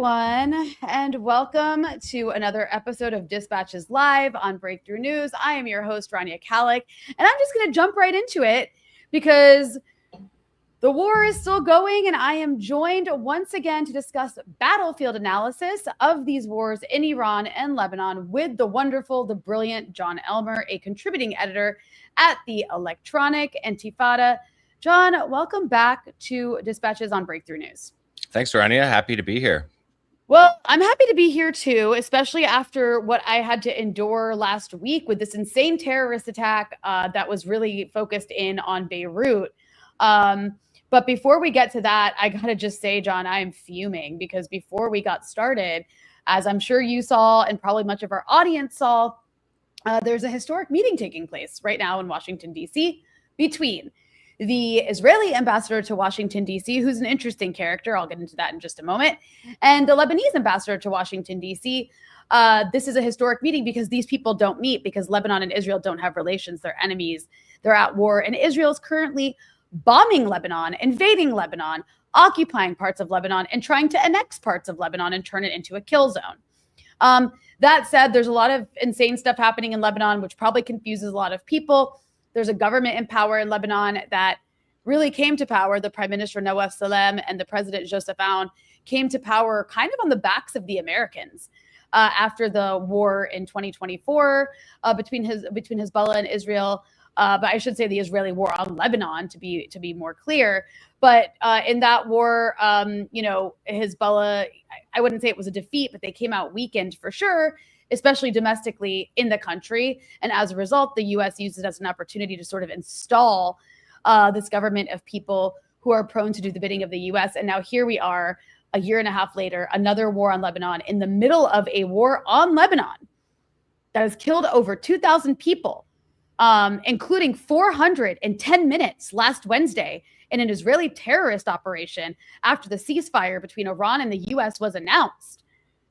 everyone, and welcome to another episode of Dispatches Live on Breakthrough News. I am your host, Rania Khalek, and I'm just going to jump right into it because the war is still going, and I am joined once again to discuss battlefield analysis of these wars in Iran and Lebanon with the wonderful, the brilliant Jon Elmer, a contributing editor at the electronic Intifada. Jon, welcome back to Dispatches on Breakthrough News. Thanks, Rania. Happy to be here. Well, I'm happy to be here too, especially after what I had to endure last week with this insane terrorist attack that was really focused in on Beirut. But before we get to that, I got to just say, Jon, I am fuming because before we got started, as I'm sure you saw and probably much of our audience saw, there's a historic meeting taking place right now in Washington, D.C. between the Israeli ambassador to Washington, D.C., who's an interesting character. I'll get into that in just a moment. And the Lebanese ambassador to Washington, D.C. This is a historic meeting because these people don't meet because Lebanon and Israel don't have relations. They're enemies. They're at war. And Israel is currently bombing Lebanon, invading Lebanon, occupying parts of Lebanon, and trying to annex parts of Lebanon and turn it into a kill zone. That said, there's a lot of insane stuff happening in Lebanon, which probably confuses a lot of people. There's a government in power in Lebanon that really came to power. The Prime Minister Nawaf Salem and the President Joseph Aoun came to power kind of on the backs of the Americans after the war in 2024 between Hezbollah and Israel. But I should say the Israeli war on Lebanon to be more clear. But in that war, Hezbollah, I wouldn't say it was a defeat, but they came out weakened for sure, especially domestically in the country. And as a result, the U.S. used it as an opportunity to sort of install this government of people who are prone to do the bidding of the U.S. And now here we are a year and a half later, another war on Lebanon, in the middle of a war on Lebanon that has killed over 2,000 people, including 410 minutes last Wednesday in an Israeli terrorist operation after the ceasefire between Iran and the U.S. was announced.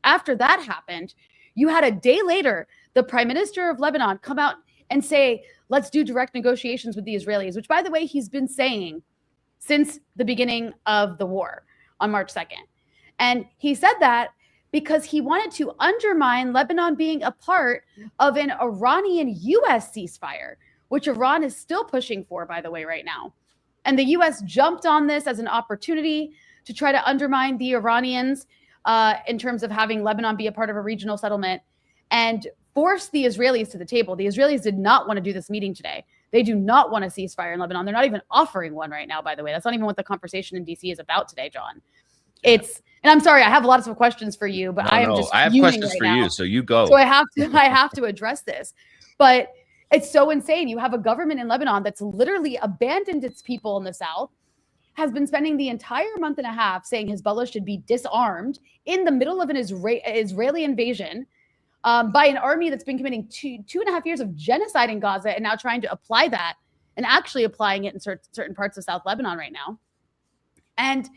After that happened, you had a day later, the Prime Minister of Lebanon come out and say, let's do direct negotiations with the Israelis, which, by the way, he's been saying since the beginning of the war on March 2nd. And he said that because he wanted to undermine Lebanon being a part of an Iranian-U.S. ceasefire, which Iran is still pushing for, by the way, right now. And the U.S. jumped on this as an opportunity to try to undermine the Iranians in terms of having Lebanon be a part of a regional settlement and force the Israelis to the table. The Israelis did not want to do this meeting today. They do not want a ceasefire in Lebanon. They're not even offering one right now, by the way. That's not even what the conversation in D.C. is about today, Jon. And I'm sorry, I have lots of questions for you, but I have questions for you, so you go. So I have to address this. But it's so insane. You have a government in Lebanon that's literally abandoned its people in the south, has been spending the entire month and a half saying Hezbollah should be disarmed in the middle of an Israeli invasion by an army that's been committing two and a half years of genocide in Gaza and now trying to apply that and actually applying it in certain parts of South Lebanon right now. And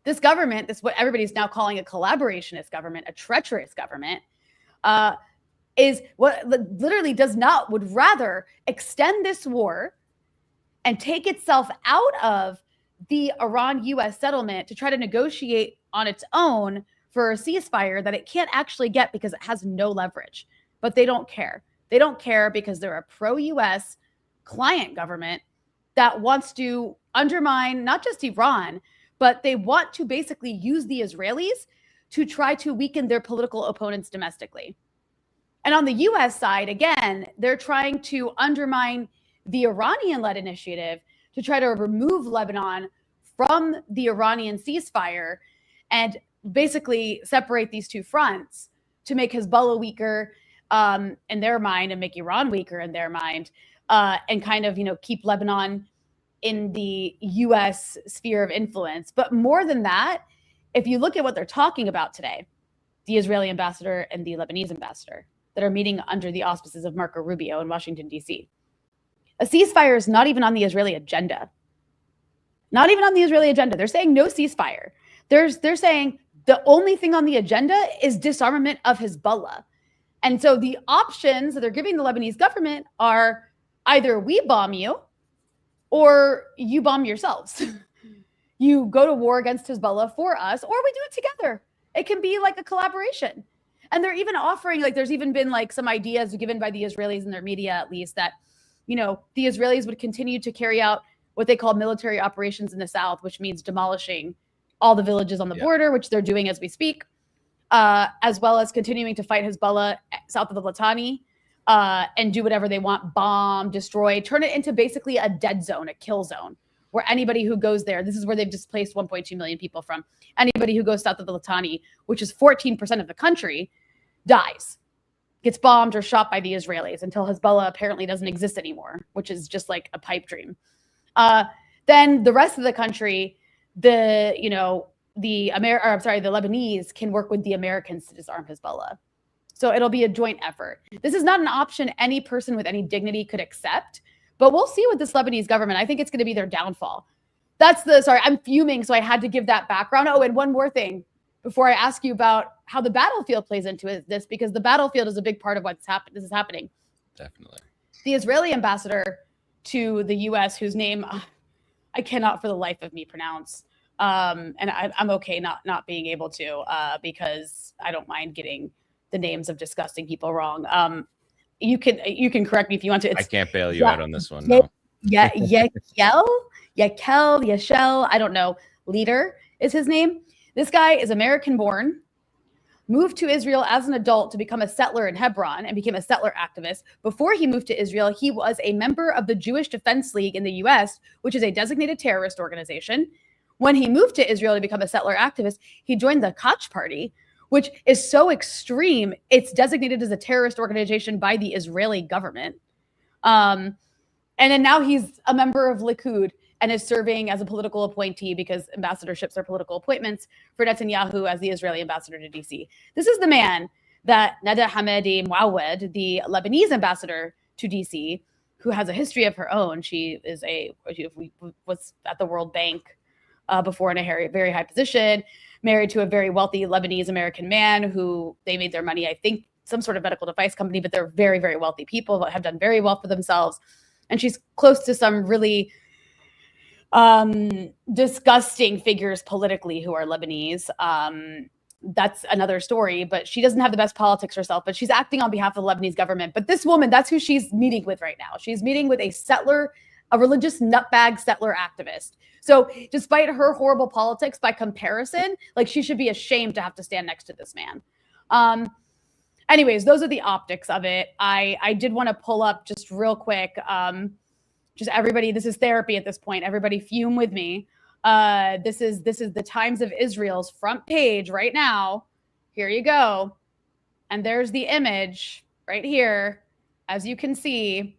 this government, this what everybody's now calling a collaborationist government, a treacherous government, is what literally would rather extend this war and take itself out of the Iran-U.S. settlement to try to negotiate on its own for a ceasefire that it can't actually get because it has no leverage. But they don't care. They don't care because they're a pro-U.S. client government that wants to undermine not just Iran, but they want to basically use the Israelis to try to weaken their political opponents domestically. And on the U.S. side, again, they're trying to undermine the Iranian-led initiative to try to remove Lebanon from the Iranian ceasefire and basically separate these two fronts to make Hezbollah weaker in their mind and make Iran weaker in their mind and kind of, keep Lebanon in the U.S. sphere of influence. But more than that, if you look at what they're talking about today, the Israeli ambassador and the Lebanese ambassador that are meeting under the auspices of Marco Rubio in Washington, D.C., a ceasefire is not even on the Israeli agenda. Not even on the Israeli agenda. They're saying no ceasefire. They're saying the only thing on the agenda is disarmament of Hezbollah. And so the options that they're giving the Lebanese government are either we bomb you or you bomb yourselves. You go to war against Hezbollah for us, or we do it together. It can be like a collaboration. And they're even offering, like, there's even been like some ideas given by the Israelis in their media, at least, that, you know, the Israelis would continue to carry out what they call military operations in the south, which means demolishing all the villages on the border, which they're doing as we speak, as well as continuing to fight Hezbollah south of the Litani, and do whatever they want, bomb, destroy, turn it into basically a dead zone, a kill zone, where anybody who goes there, this is where they've displaced 1.2 million people from, anybody who goes south of the Litani, which is 14% of the country, dies, gets bombed or shot by the Israelis until Hezbollah apparently doesn't exist anymore, which is just like a pipe dream. Then the rest of the country, the Lebanese can work with the Americans to disarm Hezbollah. So it'll be a joint effort. This is not an option any person with any dignity could accept, but we'll see with this Lebanese government. I think it's going to be their downfall. I'm fuming, so I had to give that background. Oh, and one more thing before I ask you about how the battlefield plays into this, because the battlefield is a big part of what's this is happening. Definitely. The Israeli ambassador to the U.S., whose name I cannot for the life of me pronounce, and I'm okay not being able to, because I don't mind getting the names of disgusting people wrong. You can correct me if you want to. I can't bail you out on this one. No. Yeshel, I don't know. Leader is his name. This guy is American-born, moved to Israel as an adult to become a settler in Hebron and became a settler activist. Before he moved to Israel, he was a member of the Jewish Defense League in the U.S., which is a designated terrorist organization. When he moved to Israel to become a settler activist, he joined the Koch Party, which is so extreme, it's designated as a terrorist organization by the Israeli government. And then now he's a member of Likud and is serving as a political appointee, because ambassadorships are political appointments, for Netanyahu as the Israeli ambassador to DC. This is the man that Nada Hamedi Mouawed, the Lebanese ambassador to DC, who has a history of her own. She was at the World Bank before in a very high position, married to a very wealthy Lebanese American man who they made their money, I think, some sort of medical device company, but they're very, very wealthy people that have done very well for themselves. And she's close to some really disgusting figures politically who are Lebanese. That's another story, but she doesn't have the best politics herself, but she's acting on behalf of the Lebanese government. But this woman, that's who she's meeting with right now. She's meeting with a religious nutbag settler activist. So despite her horrible politics, by comparison, like, she should be ashamed to have to stand next to this man. Anyways, those are the optics of it. I did want to pull up just real quick, just everybody, this is therapy at this point. Everybody fume with me. This is the Times of Israel's front page right now. Here you go. And there's the image right here, as you can see,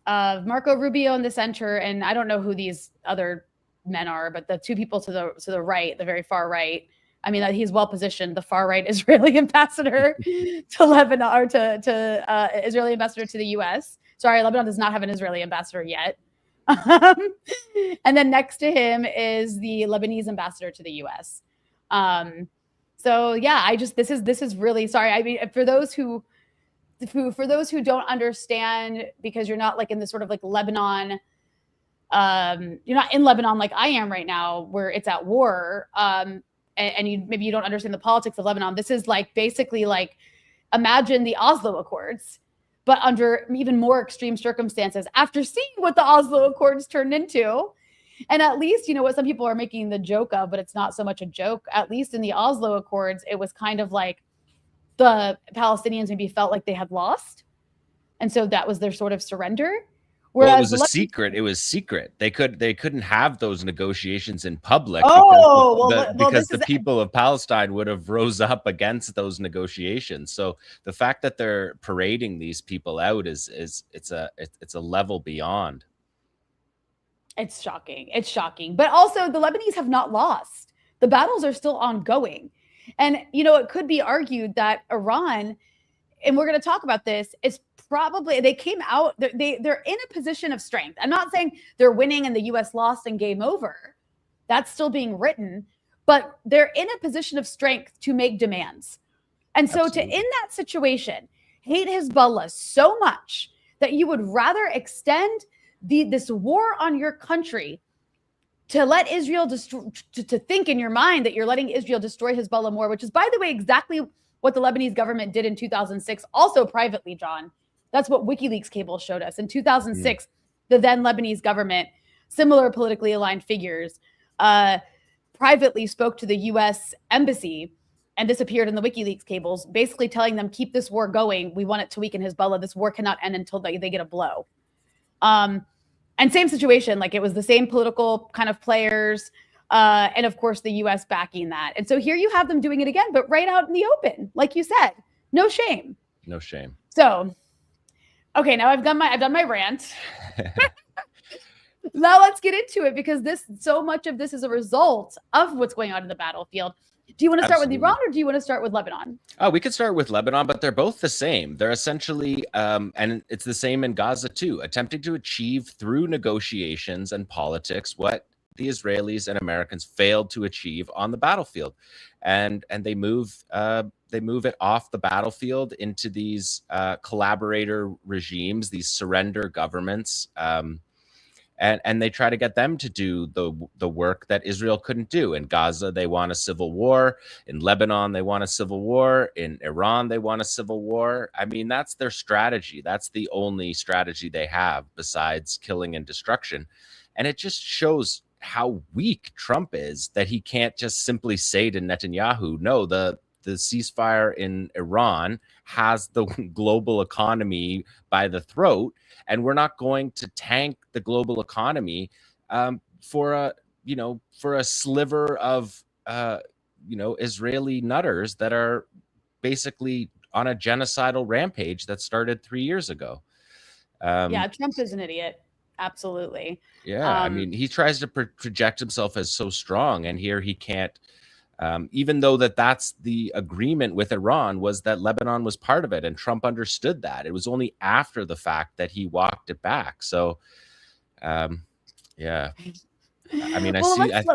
of Marco Rubio in the center. And I don't know who these other men are, but the two people to the right, the very far right. I mean, he's well positioned. The far right Israeli ambassador to Lebanon, or to Israeli ambassador to the U.S. Sorry, Lebanon does not have an Israeli ambassador yet. And then next to him is the Lebanese ambassador to the U.S. So yeah, this is really, sorry. I mean, for those who don't understand, because you're not like in this sort of like Lebanon, you're not in Lebanon like I am right now, where it's at war. And maybe you don't understand the politics of Lebanon. This is like basically like, imagine the Oslo Accords, but under even more extreme circumstances after seeing what the Oslo Accords turned into. And at least, you know, what some people are making the joke of, but it's not so much a joke. At least in the Oslo Accords, it was kind of like the Palestinians maybe felt like they had lost. And so that was their sort of surrender. Whereas well, it was a secret. It was secret. They couldn't have those negotiations in public. Because the people of Palestine would have rose up against those negotiations. So the fact that they're parading these people out it's a level beyond. It's shocking. It's shocking. But also, the Lebanese have not lost. The battles are still ongoing. And, you know, it could be argued that Iran, and we're going to talk about this, is probably, they came out, they're in a position of strength. I'm not saying they're winning and the U.S. lost and game over. That's still being written. But they're in a position of strength to make demands. And so in that situation, hate Hezbollah so much that you would rather extend this war on your country to let Israel to think in your mind that you're letting Israel destroy Hezbollah more, which is, by the way, exactly what the Lebanese government did in 2006, also privately, John. That's what WikiLeaks cables showed us. In 2006, the then Lebanese government, similar politically aligned figures, privately spoke to the U.S. embassy, and this appeared in the WikiLeaks cables, basically telling them, keep this war going. We want it to weaken Hezbollah. This war cannot end until they get a blow. And same situation, like it was the same political kind of players, and of course the U.S. backing that. And so here you have them doing it again, but right out in the open, like you said, no shame. No shame. So, okay, now I've done my rant. Now let's get into it, because so much of this is a result of what's going on in the battlefield. Do you want to start with Iran, or do you want to start with Lebanon? Oh, we could start with Lebanon, but they're both the same. They're essentially, and it's the same in Gaza too, attempting to achieve through negotiations and politics what the Israelis and Americans failed to achieve on the battlefield, and they move it off the battlefield into these collaborator regimes, these surrender governments. And they try to get them to do the work that Israel couldn't do. In Gaza, they want a civil war. In Lebanon, they want a civil war. In Iran, they want a civil war. I mean, that's their strategy. That's the only strategy they have besides killing and destruction. And it just shows how weak Trump is, that he can't just simply say to Netanyahu, no, the ceasefire in Iran has the global economy by the throat, and we're not going to tank the global economy for a sliver of Israeli nutters that are basically on a genocidal rampage that started 3 years ago. Yeah, Trump is an idiot. Absolutely. Yeah, I mean, he tries to project himself as so strong, and here he can't. Even though that's the agreement with Iran, was that Lebanon was part of it, and Trump understood that. It was only after the fact that he walked it back. So, yeah, I mean,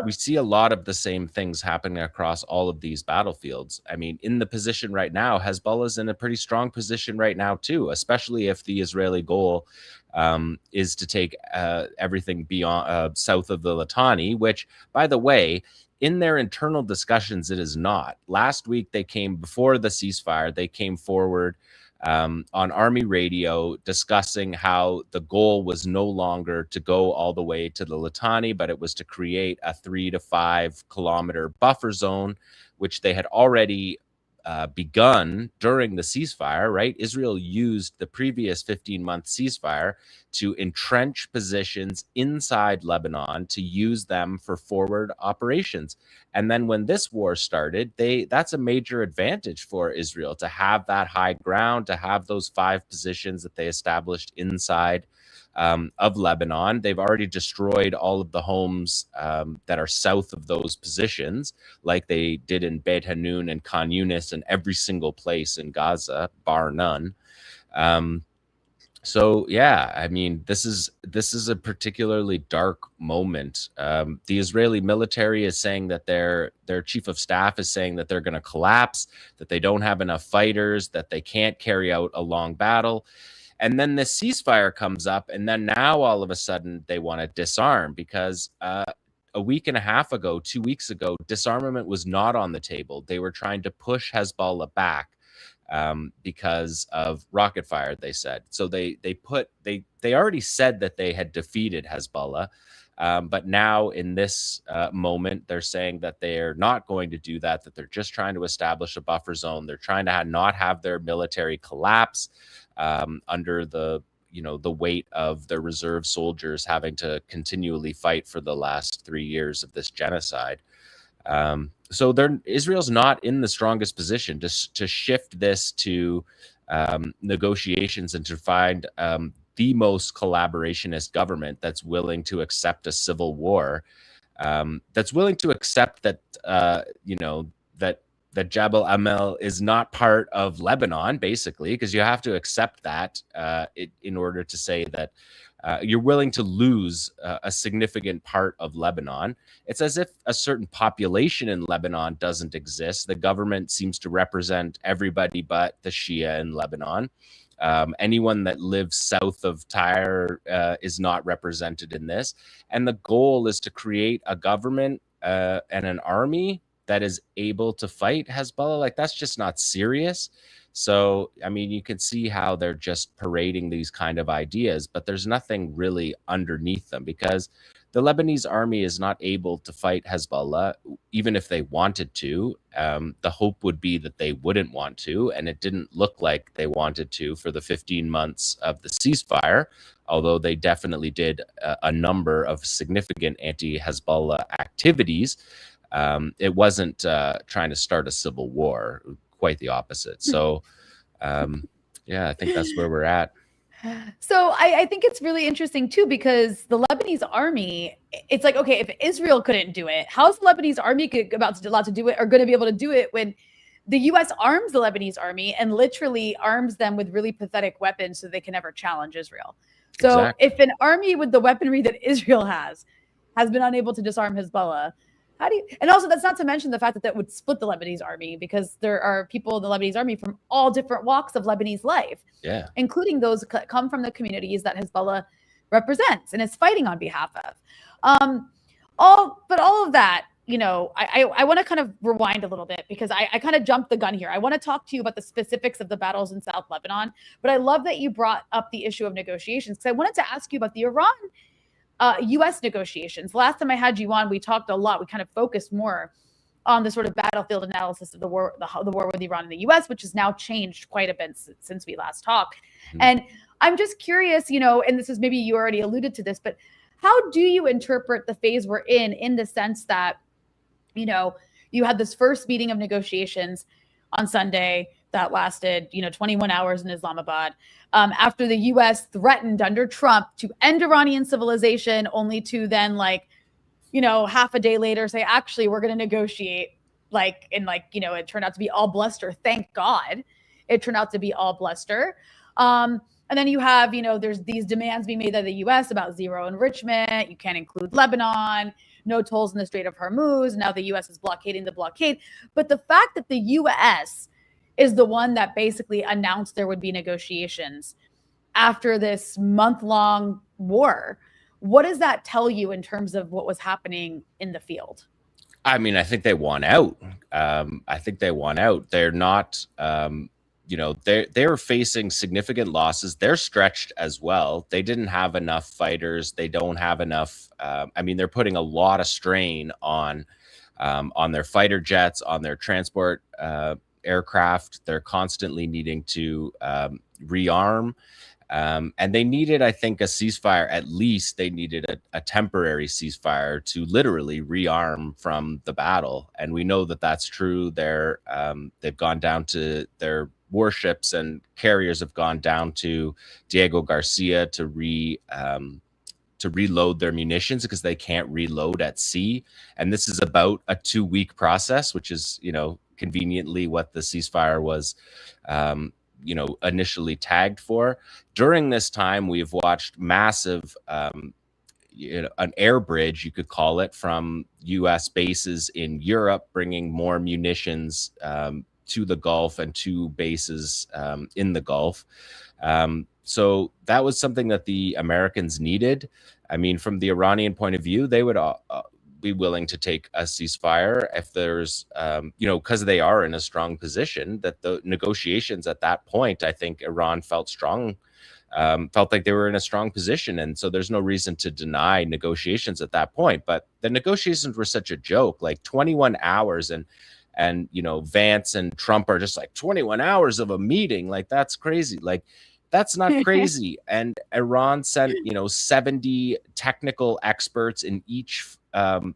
we see a lot of the same things happening across all of these battlefields. I mean, in the position right now, Hezbollah's in a pretty strong position right now too, especially if the Israeli goal is to take everything beyond south of the Litani, which, by the way, in their internal discussions, it is not. Last week, before the ceasefire, they came forward on Army radio discussing how the goal was no longer to go all the way to the Litani, but it was to create a 3 to 5 kilometer buffer zone, which they had already begun during the ceasefire, right? Israel used the previous 15-month ceasefire to entrench positions inside Lebanon, to use them for forward operations. And then when this war started, that's a major advantage for Israel, to have that high ground, to have those 5 positions that they established inside of Lebanon. They've already destroyed all of the homes that are south of those positions, like they did in Beit Hanun and Khan Yunis and every single place in Gaza, bar none. So yeah, I mean, this is a particularly dark moment. The Israeli military is saying that their chief of staff is saying that they're going to collapse, that they don't have enough fighters, that they can't carry out a long battle. And then this ceasefire comes up, and then now all of a sudden they want to disarm, because a week and a half ago, 2 weeks ago, disarmament was not on the table. They were trying to push Hezbollah back because of rocket fire, they said. So they already said that they had defeated Hezbollah, but now in this moment, they're saying that they're not going to do that, that they're just trying to establish a buffer zone. They're trying to not have their military collapse under the weight of their reserve soldiers having to continually fight for the last 3 years of this genocide. So Israel's not in the strongest position to shift this to negotiations and to find the most collaborationist government that's willing to accept a civil war, that's willing to accept that that Jabal Amel is not part of Lebanon, basically, because you have to accept that in order to say that you're willing to lose a significant part of Lebanon. It's as if a certain population in Lebanon doesn't exist. The government seems to represent everybody but the Shia in Lebanon. Anyone that lives south of Tyre is not represented in this. And the goal is to create a government and an army that is able to fight Hezbollah. Like, that's just not serious. So, I mean, you can see how they're just parading these kind of ideas, but there's nothing really underneath them, because the Lebanese army is not able to fight Hezbollah, even if they wanted to. The hope would be that they wouldn't want to, and it didn't look like they wanted to for the 15 months of the ceasefire, although they definitely did a number of significant anti-Hezbollah activities. It wasn't trying to start a civil war, quite the opposite. So, yeah, I think that's where we're at. So I think it's really interesting too, because the Lebanese army, it's like, okay, if Israel couldn't do it, how's the Lebanese army allowed to do it, or going to be able to do it, when the U.S. arms the Lebanese army and literally arms them with really pathetic weapons so they can never challenge Israel? So exactly. If an army with the weaponry that Israel has been unable to disarm Hezbollah, how do you, and also that's not to mention the fact that that would split the Lebanese army, because there are people in the Lebanese army from all different walks of Lebanese life, including those that come from the communities that Hezbollah represents and is fighting on behalf of. All of that, you know, I want to kind of rewind a little bit, because I kind of jumped the gun here. I want to talk to you about the specifics of the battles in South Lebanon, but I love that you brought up the issue of negotiations, because I wanted to ask you about the Iran U.S. negotiations. Last time I had you on, we talked a lot. We kind of focused more on the sort of battlefield analysis of the war with Iran and the U.S., which has now changed quite a bit since we last talked. Mm-hmm. And I'm just curious, you know, and this is, maybe you already alluded to this, but how do you interpret the phase we're in the sense that, you know, you had this first meeting of negotiations on Sunday that lasted, 21 hours in Islamabad, after the U.S. threatened under Trump to end Iranian civilization, only to then, half a day later say, actually, we're going to negotiate, it turned out to be all bluster. Thank God it turned out to be all bluster. And then you have, there's these demands being made by the U.S. about zero enrichment. You can't include Lebanon, no tolls in the Strait of Hormuz. Now the U.S. is blockading the blockade. But the fact that the U.S. is the one that basically announced there would be negotiations after this month-long war, what does that tell you in terms of what was happening in the field? I mean, I think they won out. They're not, they're facing significant losses. They're stretched as well. They didn't have enough fighters. They don't have enough. They're putting a lot of strain on their fighter jets, on their transport aircraft. They're constantly needing to rearm. And they needed, I think, a ceasefire. At least they needed a temporary ceasefire to literally rearm from the battle. And we know that that's true. They've gone down to their warships, and carriers have gone down to Diego Garcia to reload their munitions, because they can't reload at sea. And this is about a 2-week process, which is, conveniently what the ceasefire was initially tagged for. During this time, we've watched massive, an air bridge, you could call it, from U.S. bases in Europe, bringing more munitions to the Gulf and to bases in the Gulf. So that was something that the Americans needed. I mean, from the Iranian point of view, they would be willing to take a ceasefire if there's, because they are in a strong position. That the negotiations at that point, I think Iran felt like they were in a strong position. And so there's no reason to deny negotiations at that point. But the negotiations were such a joke, like 21 hours. And Vance and Trump are just like, 21 hours of a meeting. Like, that's crazy. Like, that's not crazy. And Iran sent, 70 technical experts in each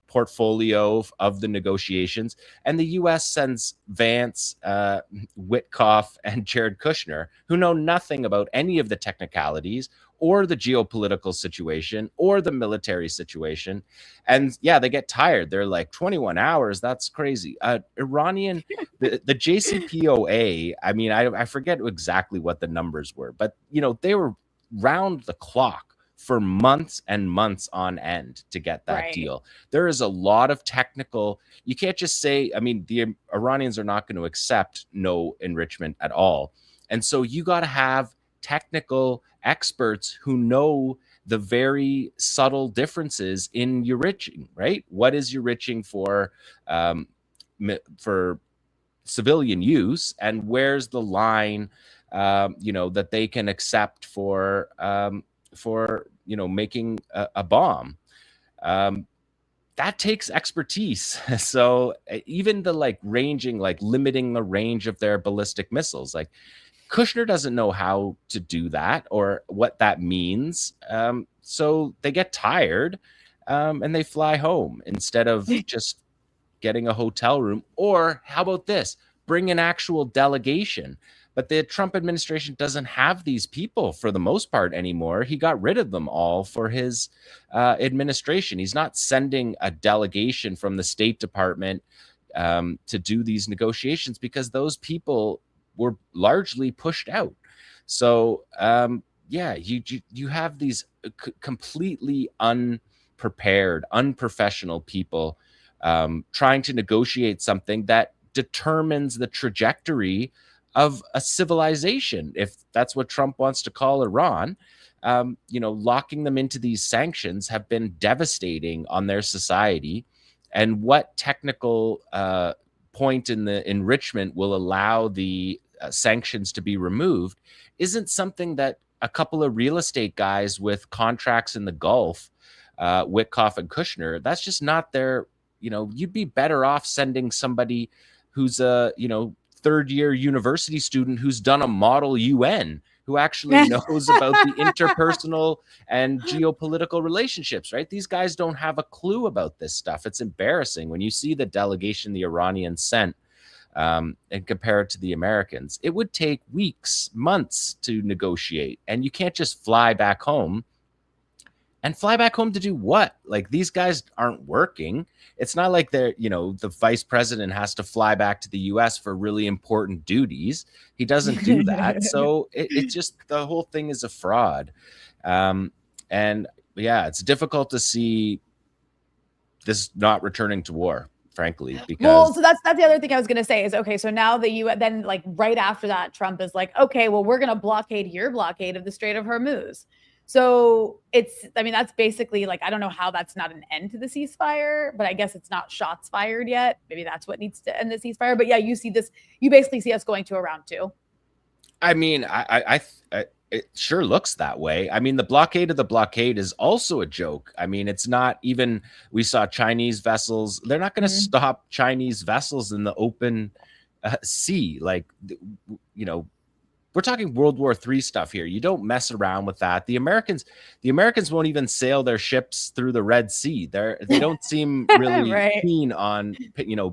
portfolio of the negotiations, and the U.S. sends Vance, Witkoff, and Jared Kushner, who know nothing about any of the technicalities or the geopolitical situation or the military situation. And yeah, they get tired. They're like, 21 hours, that's crazy. Iranian, the JCPOA, I forget exactly what the numbers were, but they were round the clock for months and months on end to get that deal. There is a lot of technical, you can't just say, the Iranians are not going to accept no enrichment at all. And so you got to have technical experts who know the very subtle differences in enriching, right? What is enriching for civilian use, and where's the line, that they can accept for making a bomb? That takes expertise. So even the limiting the range of their ballistic missiles, like Kushner doesn't know how to do that or what that means. So they get tired and they fly home instead of just getting a hotel room. Or how about this? Bring an actual delegation. But the Trump administration doesn't have these people for the most part anymore. He got rid of them all for his administration. He's not sending a delegation from the State Department to do these negotiations because those people were largely pushed out. So you have these completely unprepared, unprofessional people trying to negotiate something that determines the trajectory of a civilization, if that's what Trump wants to call Iran. Locking them into these sanctions have been devastating on their society. And what technical point in the enrichment will allow the sanctions to be removed isn't something that a couple of real estate guys with contracts in the Gulf, Witkoff and Kushner, that's just not their, you'd be better off sending somebody who's a, third-year university student who's done a model UN, who actually knows about the interpersonal and geopolitical relationships, right? These guys don't have a clue about this stuff. It's embarrassing when you see the delegation the Iranians sent and compare it to the Americans. It would take weeks, months to negotiate, and you can't just fly back home. And fly back home to do what? Like, these guys aren't working. It's not like they're, the vice president has to fly back to the US for really important duties. He doesn't do that. So it's just, the whole thing is a fraud. And yeah, it's difficult to see this not returning to war, frankly, because so that's the other thing I was going to say is, okay, so now the U.S. then, like, right after that, Trump is like, okay, well, we're going to blockade your blockade of the Strait of Hormuz. So that's basically, like, I don't know how that's not an end to the ceasefire, but I guess it's not shots fired yet. Maybe that's what needs to end the ceasefire. But yeah, you basically see us going to a round two. I mean, it sure looks that way. I mean, the blockade of the blockade is also a joke. I mean, it's not even, we saw Chinese vessels. They're not going to stop Chinese vessels in the open sea. Like, we're talking World War III stuff here. You don't mess around with that. The Americans won't even sail their ships through the Red Sea. They don't seem really right. keen on,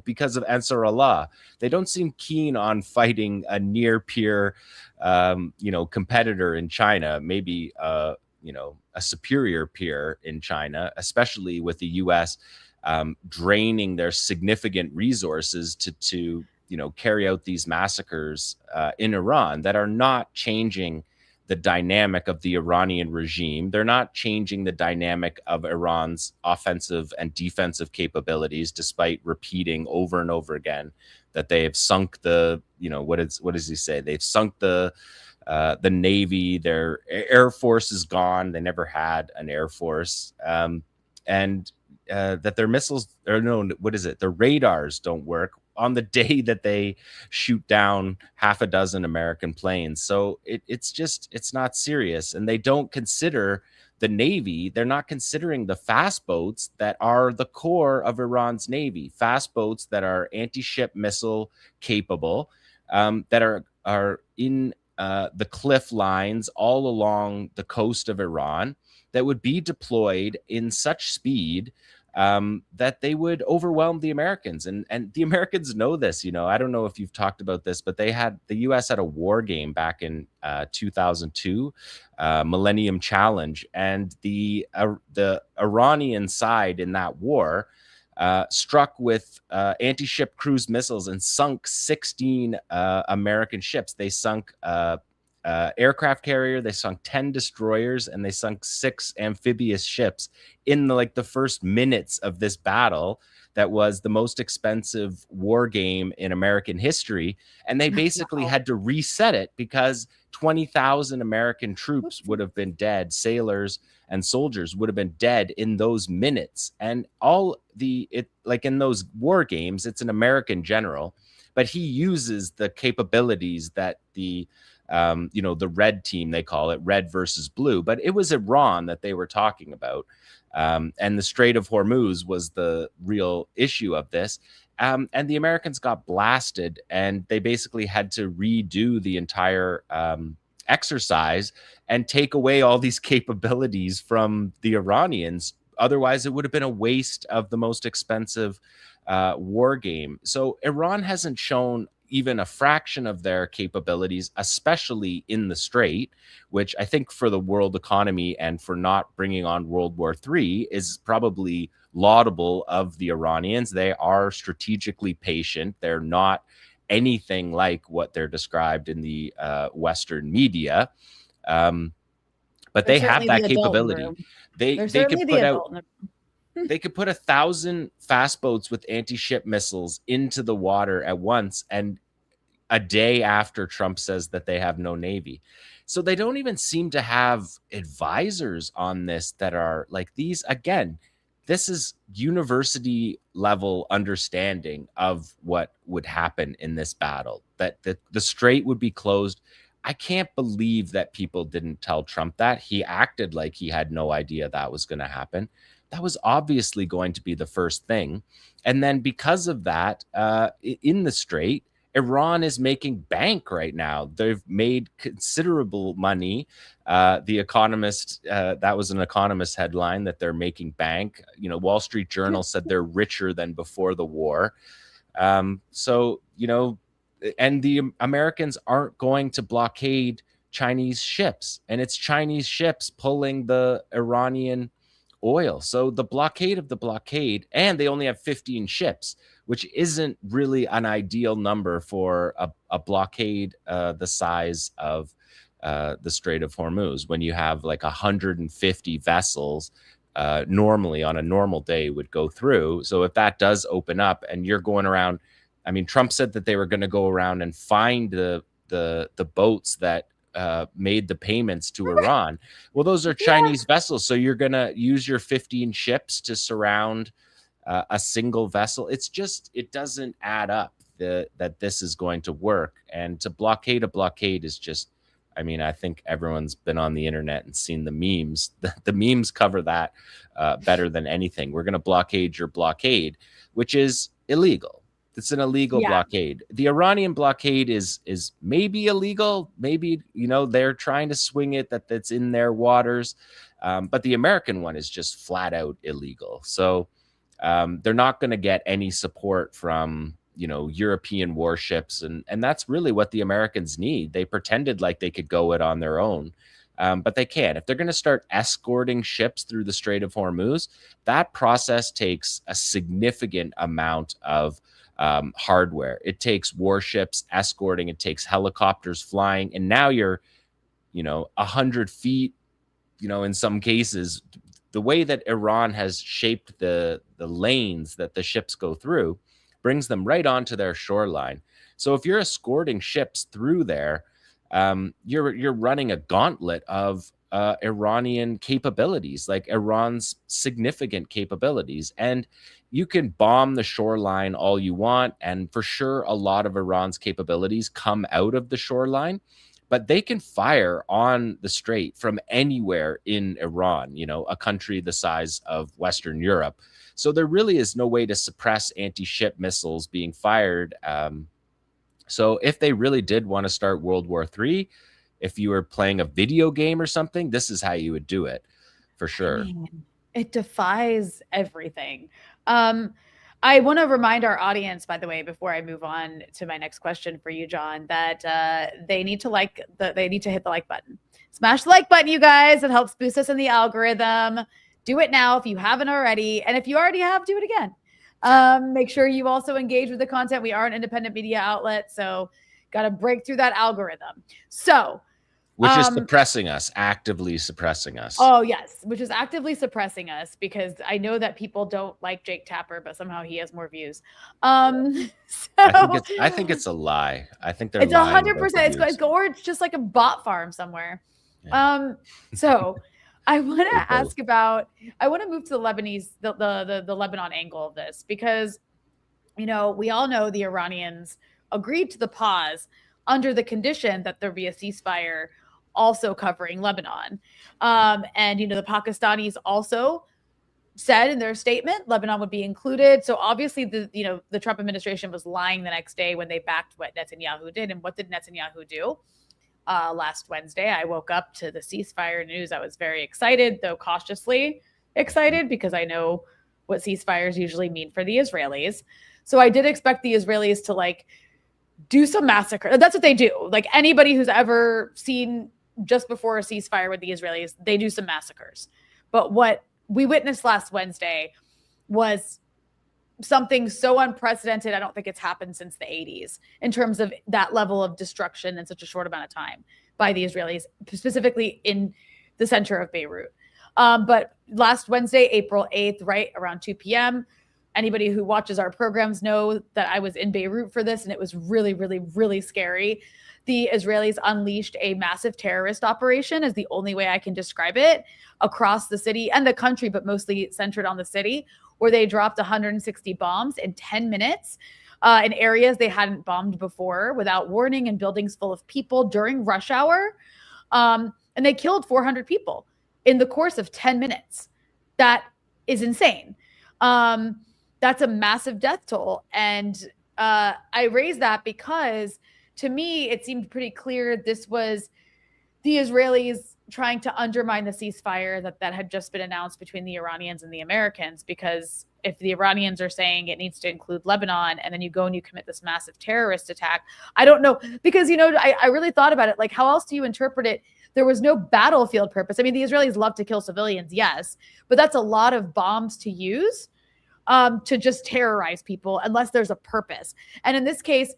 because of Ansar Allah, they don't seem keen on fighting a near peer, competitor in China. Maybe, a superior peer in China, especially with the U.S. Draining their significant resources to carry out these massacres in Iran that are not changing the dynamic of the Iranian regime. They're not changing the dynamic of Iran's offensive and defensive capabilities, despite repeating over and over again that they have sunk the, what does he say? They've sunk the Navy. Their Air Force is gone. They never had an Air Force. And that their missiles, their radars don't work on the day that they shoot down half a dozen American planes. So it's not serious. And they don't consider the Navy. They're not considering the fast boats that are the core of Iran's Navy, fast boats that are anti-ship missile capable, that are in the cliff lines all along the coast of Iran, that would be deployed in such speed that they would overwhelm the Americans. And the Americans know this. I don't know if you've talked about this, but the U.S. had a war game back in 2002, Millennium Challenge, and the Iranian side in that war struck with anti-ship cruise missiles and sunk 16 American ships. They sunk aircraft carrier, they sunk 10 destroyers, and they sunk 6 amphibious ships in the first minutes of this battle that was the most expensive war game in American history. And they basically had to reset it because 20,000 American troops would have been dead, sailors and soldiers would have been dead in those minutes. And in those war games, it's an American general, but he uses the capabilities that the red team, they call it, red versus blue, but it was Iran that they were talking about. And the Strait of Hormuz was the real issue of this. And the Americans got blasted, and they basically had to redo the entire exercise and take away all these capabilities from the Iranians. Otherwise, it would have been a waste of the most expensive war game. So Iran hasn't shown even a fraction of their capabilities, especially in the Strait, which I think for the world economy and for not bringing on World War III is probably laudable of the Iranians. They are strategically patient. They're not anything like what they're described in the Western media. But they have that capability. They could put out... They could put 1,000 fast boats with anti-ship missiles into the water at once, and a day after Trump says that they have no Navy. So they don't even seem to have advisors on this that are like these. Again, this is university level understanding of what would happen in this battle, that the Strait would be closed. I can't believe that people didn't tell Trump that. He acted like he had no idea that was going to happen. That was obviously going to be the first thing. And then because of that, in the Strait, Iran is making bank right now. They've made considerable money. The Economist, that was an Economist headline, that they're making bank. Wall Street Journal said they're richer than before the war. And the Americans aren't going to blockade Chinese ships. And it's Chinese ships pulling the Iranian oil. So the blockade of the blockade, and they only have 15 ships, which isn't really an ideal number for a blockade the size of the Strait of Hormuz, when you have 150 vessels normally on a normal day would go through. So if that does open up and you're going around, I mean, Trump said that they were going to go around and find the boats that made the payments to Iran. Well, those are Chinese vessels. So you're going to use your 15 ships to surround a single vessel. It doesn't add up that this is going to work. And to blockade a blockade is just, I mean, I think everyone's been on the internet and seen the memes. The memes cover that better than anything. We're going to blockade your blockade, which is illegal. It's an illegal blockade. The Iranian blockade is maybe illegal. Maybe, they're trying to swing it that that's in their waters. But the American one is just flat out illegal. So they're not going to get any support from, European warships. And that's really what the Americans need. They pretended like they could go it on their own. But they can't. If they're going to start escorting ships through the Strait of Hormuz, that process takes a significant amount of hardware. It takes warships escorting, it takes helicopters flying, and now you're 100 feet, in some cases. The way that Iran has shaped the lanes that the ships go through brings them right onto their shoreline. So if you're escorting ships through there, you're running a gauntlet of Iranian capabilities, like Iran's significant capabilities. And you can bomb the shoreline all you want, and for sure a lot of Iran's capabilities come out of the shoreline, but they can fire on the Strait from anywhere in Iran, a country the size of Western Europe. So there really is no way to suppress anti-ship missiles being fired. So if they really did want to start World War III, if you were playing a video game or something, this is how you would do it, for sure. It defies everything. I want to remind our audience, by the way, before I move on to my next question for you, Jon, that they need to hit the like button. Smash the like button, you guys. It helps boost us in the algorithm. Do it now if you haven't already. And if you already have, do it again. Make sure you also engage with the content. We are an independent media outlet, so got to break through that algorithm. So Which is suppressing us, actively suppressing us. Oh, yes, which is actively suppressing us, because I know that people don't like Jake Tapper, but somehow he has more views. So I think it's a lie. I think they're lying. 100%. Or it's just like a bot farm somewhere. Yeah. So I want to ask about. I want to move to the Lebanon angle of this, because we all know the Iranians agreed to the pause under the condition that there be a ceasefire also covering Lebanon. And, the Pakistanis also said in their statement Lebanon would be included. So obviously the Trump administration was lying the next day when they backed what Netanyahu did. And what did Netanyahu do? Last Wednesday, I woke up to the ceasefire news. I was very excited, though cautiously excited, because I know what ceasefires usually mean for the Israelis. So I did expect the Israelis to do some massacre. That's what they do. Like anybody who's ever seen just before a ceasefire with the Israelis, they do some massacres. But what we witnessed last Wednesday was something so unprecedented. I don't think it's happened since the 80s in terms of that level of destruction in such a short amount of time by the Israelis, specifically in the center of Beirut. But last Wednesday, April 8th, right around 2 p.m., anybody who watches our programs know that I was in Beirut for this, and it was really, really, really scary. The Israelis unleashed a massive terrorist operation, is the only way I can describe it, across the city and the country, but mostly centered on the city, where they dropped 160 bombs in 10 minutes in areas they hadn't bombed before without warning, and buildings full of people during rush hour. And they killed 400 people in the course of 10 minutes. That is insane. That's a massive death toll. And I raise that because, to me, it seemed pretty clear this was the Israelis trying to undermine the ceasefire that had just been announced between the Iranians and the Americans. Because if the Iranians are saying it needs to include Lebanon, and then you go and you commit this massive terrorist attack, I don't know. Because, I really thought about it. Like, how else do you interpret it? There was no battlefield purpose. I mean, the Israelis love to kill civilians, yes, but that's a lot of bombs to use to just terrorize people, unless there's a purpose. And in this case,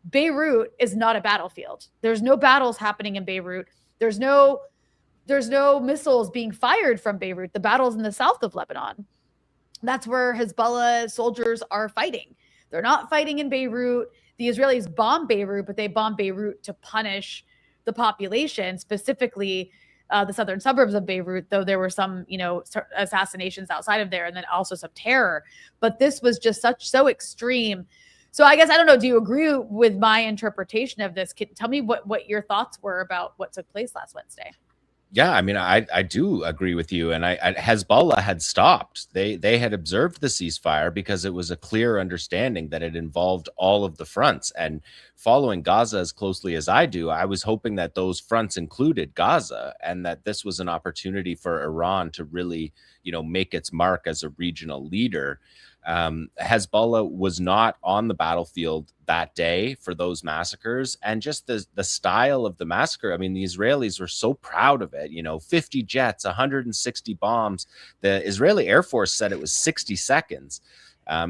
Beirut is not a battlefield. There's no battles happening in Beirut. There's no missiles being fired from Beirut. The battle's in the south of Lebanon. That's where Hezbollah soldiers are fighting. They're not fighting in Beirut. The Israelis bomb Beirut, but they bomb Beirut to punish the population, specifically the southern suburbs of Beirut, though there were some, assassinations outside of there, and then also some terror. But this was just so extreme. So I guess, I don't know, do you agree with my interpretation of this? Tell me what your thoughts were about what took place last Wednesday. Yeah, I mean, I do agree with you. And Hezbollah had stopped. They had observed the ceasefire because it was a clear understanding that it involved all of the fronts. And following Gaza as closely as I do, I was hoping that those fronts included Gaza, and that this was an opportunity for Iran to really, make its mark as a regional leader. Hezbollah was not on the battlefield that day for those massacres, and just the style of the massacre. I mean, the Israelis were so proud of it. 50 jets, 160 bombs. The Israeli Air Force said it was 60 seconds.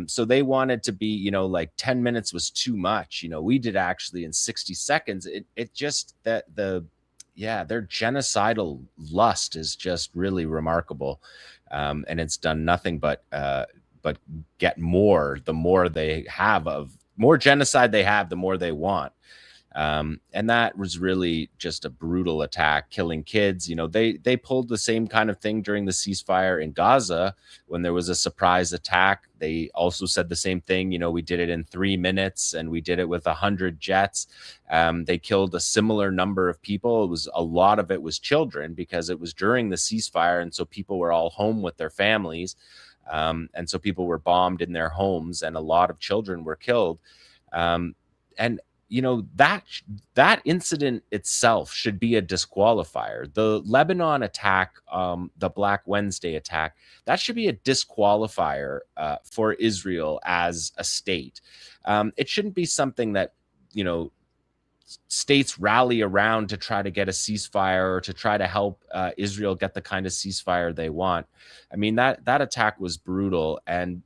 So they wanted to be, like 10 minutes was too much. We did actually in 60 seconds. It just their genocidal lust is just really remarkable. And it's done nothing but get more, the more they have of more genocide they have, the more they want. And that was really just a brutal attack, killing kids. They pulled the same kind of thing during the ceasefire in Gaza when there was a surprise attack. They also said the same thing. We did it in 3 minutes, and we did it with 100 jets. They killed a similar number of people. A lot of it was children, because it was during the ceasefire, and so people were all home with their families. And so people were bombed in their homes, and a lot of children were killed. And that incident itself should be a disqualifier. The Lebanon attack, the Black Wednesday attack, that should be a disqualifier for Israel as a state. It shouldn't be something that, states rally around to try to get a ceasefire, or to try to help Israel get the kind of ceasefire they want. I mean, that attack was brutal, and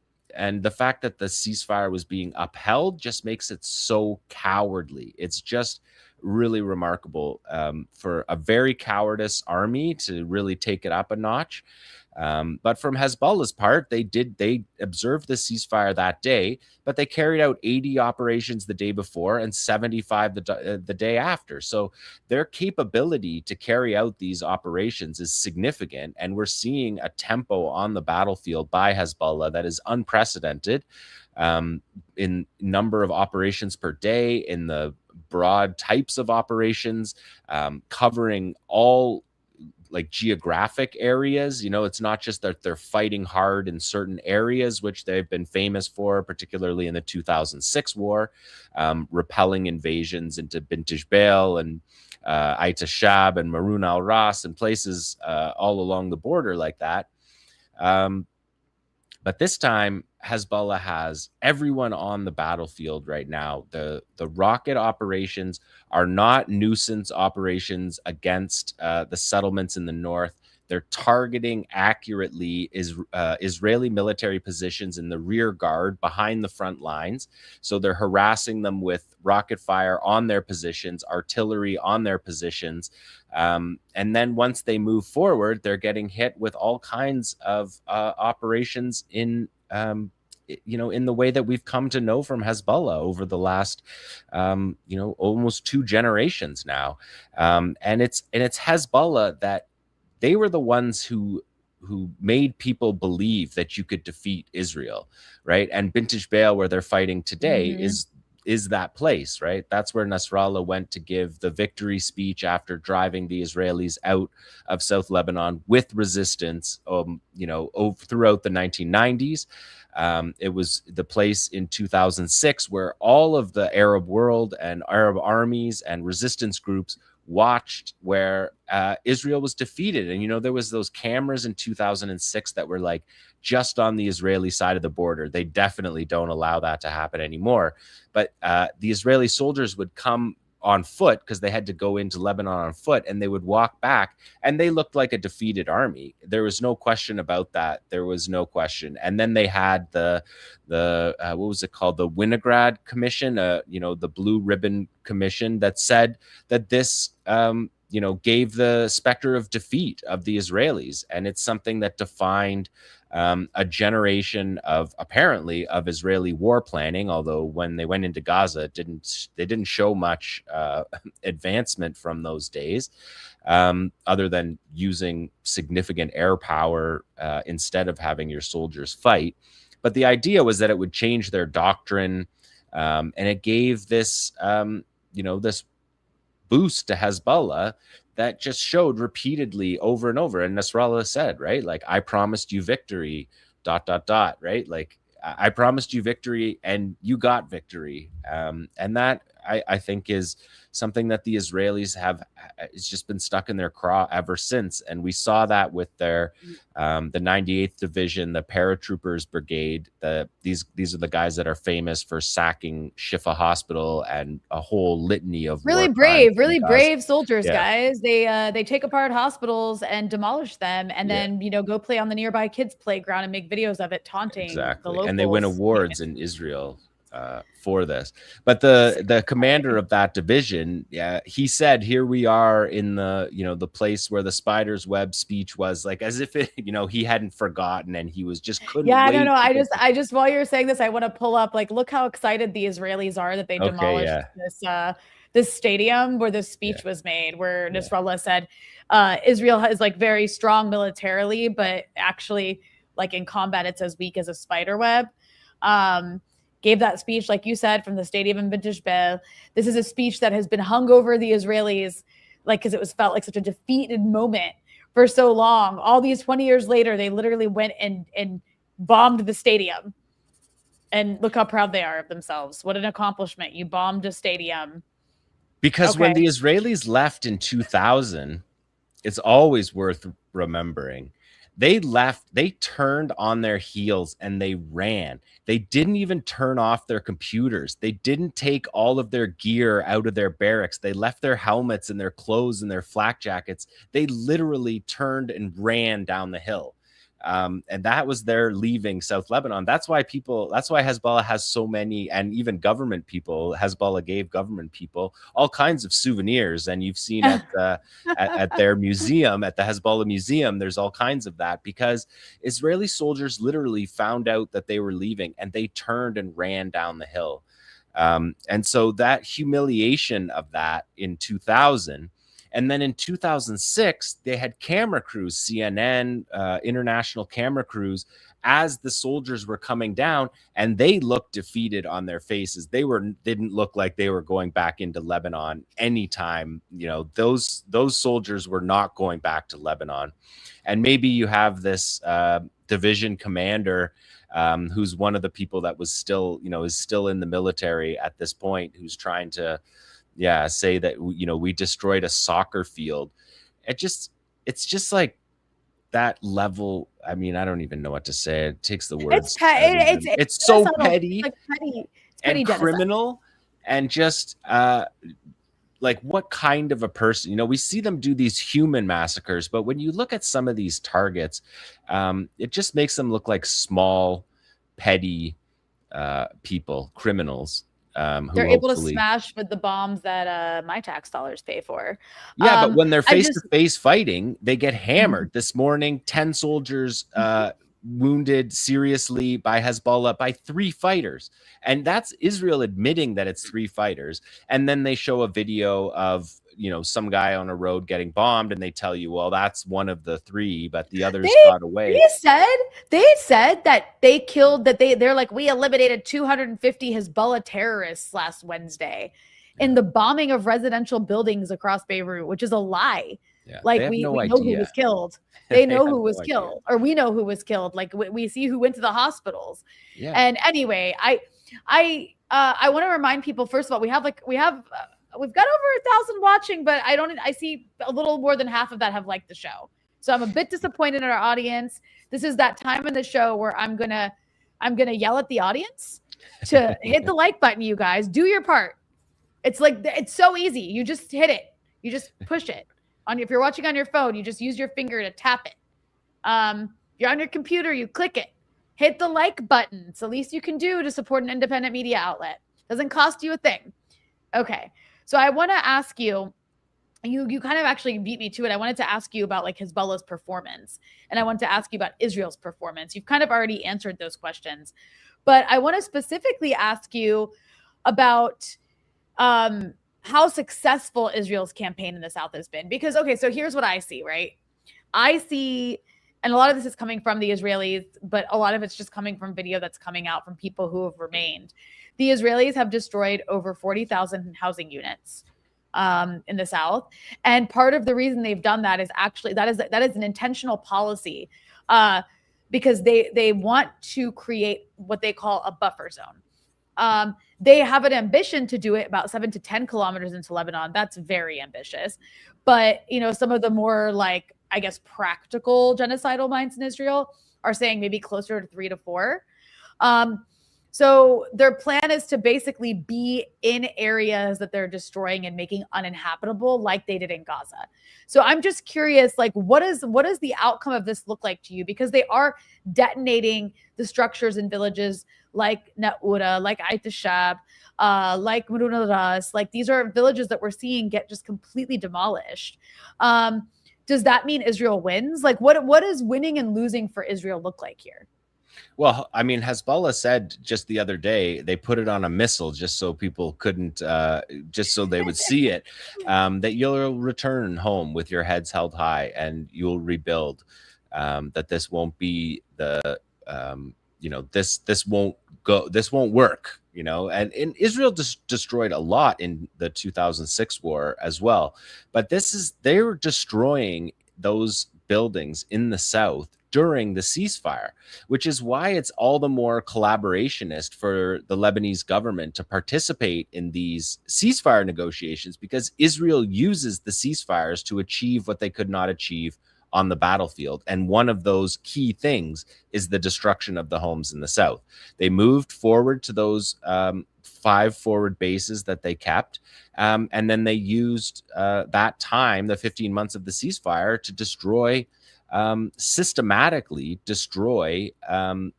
the fact that the ceasefire was being upheld just makes it so cowardly. It's just really remarkable for a very cowardice army to really take it up a notch. But from Hezbollah's part, they observed the ceasefire that day, but they carried out 80 operations the day before and 75 the day after. So their capability to carry out these operations is significant, and we're seeing a tempo on the battlefield by Hezbollah that is unprecedented in number of operations per day, in the broad types of operations, covering all like geographic areas. It's not just that they're fighting hard in certain areas, which they've been famous for, particularly in the 2006 war, repelling invasions into Bint Jbeil and Ait Shab and Maroun al Ras and places all along the border like that. But this time, Hezbollah has everyone on the battlefield right now. The rocket operations are not nuisance operations against the settlements in the north. They're targeting accurately Israeli military positions in the rear guard behind the front lines. So they're harassing them with rocket fire on their positions, artillery on their positions. And then once they move forward, they're getting hit with all kinds of operations in the way that we've come to know from Hezbollah over the last, almost 2 generations now. And it's Hezbollah that they were the ones who made people believe that you could defeat Israel, right? And Bint Jbeil, where they're fighting today, is that place, right? That's where Nasrallah went to give the victory speech after driving the Israelis out of South Lebanon with resistance, throughout the 1990s. It was the place in 2006 where all of the Arab world and Arab armies and resistance groups watched where Israel was defeated. And, there was those cameras in 2006 that were like just on the Israeli side of the border. They definitely don't allow that to happen anymore. But the Israeli soldiers would come on foot because they had to go into Lebanon on foot, and they would walk back, and they looked like a defeated army. There was no question about that. There was no question. And then they had the what was it called? The Winograd Commission, the Blue Ribbon Commission, that said that this gave the specter of defeat of the Israelis. And it's something that defined a generation of Israeli war planning. Although when they went into Gaza, they didn't show much advancement from those days, other than using significant air power instead of having your soldiers fight. But the idea was that it would change their doctrine, and it gave this this boost to Hezbollah that just showed repeatedly over and over. And Nasrallah said, right, like, I promised you victory, ... right? Like, I promised you victory and you got victory. And that I think is something that the Israelis have, it's just been stuck in their craw ever since. And we saw that with their the 98th Division, the Paratroopers Brigade. These are the guys that are famous for sacking Shifa Hospital and a whole litany of really brave soldiers, guys. They take apart hospitals and demolish them, and then go play on the nearby kids' playground and make videos of it, taunting the locals. And they win awards in Israel for this. But the commander of that division, he said, here we are in the place where the spider's web speech was, like, as if it, he hadn't forgotten, and he was just couldn't wait. I don't know. I just while you're saying this, I want to pull up, like, look how excited the Israelis are that they demolished this stadium where this speech was made, where Nasrallah said Israel is like very strong militarily, but actually, like, in combat it's as weak as a spider web. Gave that speech, like you said, from the stadium in Bint Jbeil. This is a speech that has been hung over the Israelis, like, because it was felt like such a defeated moment for so long. All these 20 years later, they literally went and bombed the stadium. And look how proud they are of themselves. What an accomplishment. You bombed a stadium. Because when the Israelis left in 2000, it's always worth remembering, they left, they turned on their heels and they ran. They didn't even turn off their computers. They didn't take all of their gear out of their barracks. They left their helmets and their clothes and their flak jackets. They literally turned and ran down the hill. And that was their leaving South Lebanon. That's why Hezbollah has so many, and even government people, Hezbollah gave government people all kinds of souvenirs. And you've seen at their museum, at the Hezbollah museum, there's all kinds of that, because Israeli soldiers literally found out that they were leaving and they turned and ran down the hill. And so that humiliation of that in 2000, and then in 2006, they had camera crews, CNN, international camera crews, as the soldiers were coming down, and they looked defeated on their faces. They didn't look like they were going back into Lebanon anytime. Those soldiers were not going back to Lebanon. And maybe you have this division commander who's one of the people that was still, is still in the military at this point, who's trying to say that we destroyed a soccer field. It's just like that level. I mean, I don't even know what to say. It takes the words. It's so petty, like petty. It's and petty criminal, and just like, what kind of a person? We see them do these human massacres, but when you look at some of these targets, it just makes them look like small, petty people, criminals. They're able to smash with the bombs that my tax dollars pay for. Yeah, but when they're face-to-face fighting, they get hammered. This morning, 10 soldiers wounded seriously by Hezbollah by 3 fighters. And that's Israel admitting that it's 3 fighters. And then they show a video of some guy on a road getting bombed, and they tell you, well, that's one of the 3, but the others got away. They said that they killed, they're like, we eliminated 250 Hezbollah terrorists last Wednesday in the bombing of residential buildings across Beirut, which is a lie. Yeah, like we know who was killed. They know who was killed, or we know who was killed. Like we see who went to the hospitals. Yeah. And anyway, I want to remind people, first of all, we've got over 1,000 watching, but I see a little more than half of that have liked the show. So I'm a bit disappointed in our audience. This is that time in the show where I'm gonna yell at the audience to hit the like button. You guys, do your part. It's so easy. You just hit it. You just push it. If you're watching on your phone, you just use your finger to tap it. You're on your computer, you click it. Hit the like button. It's the least you can do to support an independent media outlet. Doesn't cost you a thing. Okay. So I want to ask you, you kind of actually beat me to it. I wanted to ask you about like Hezbollah's performance, and I wanted to ask you about Israel's performance. You've kind of already answered those questions, but I want to specifically ask you about how successful Israel's campaign in the South has been. Because, okay, so here's what I see, right? I see, and a lot of this is coming from the Israelis, but a lot of it's just coming from video that's coming out from people who have remained. The Israelis have destroyed over 40,000 housing units in the South. And part of the reason they've done that is actually, that is an intentional policy because they want to create what they call a buffer zone. They have an ambition to do it about 7 to 10 kilometers into Lebanon. That's very ambitious. But, some of the more I guess, practical genocidal minds in Israel are saying maybe closer to 3 to 4. So their plan is to basically be in areas that they're destroying and making uninhabitable like they did in Gaza. So I'm just curious, what does the outcome of this look like to you? Because they are detonating the structures in villages like Na'ura, like Ait Shab, like Maruna Ras. These are villages that we're seeing get just completely demolished. Does that mean Israel wins? What does winning and losing for Israel look like here? Well, I mean, Hezbollah said just the other day, they put it on a missile just so people couldn't, just so they would see it, that you'll return home with your heads held high and you'll rebuild, that this won't be the, this won't work, and Israel destroyed a lot in the 2006 war as well. But they were destroying those buildings in the South during the ceasefire, which is why it's all the more collaborationist for the Lebanese government to participate in these ceasefire negotiations, because Israel uses the ceasefires to achieve what they could not achieve on the battlefield. And one of those key things is the destruction of the homes in the South. They moved forward to those 5 forward bases that they kept. And then they used that time, the 15 months of the ceasefire, to destroy systematically destroy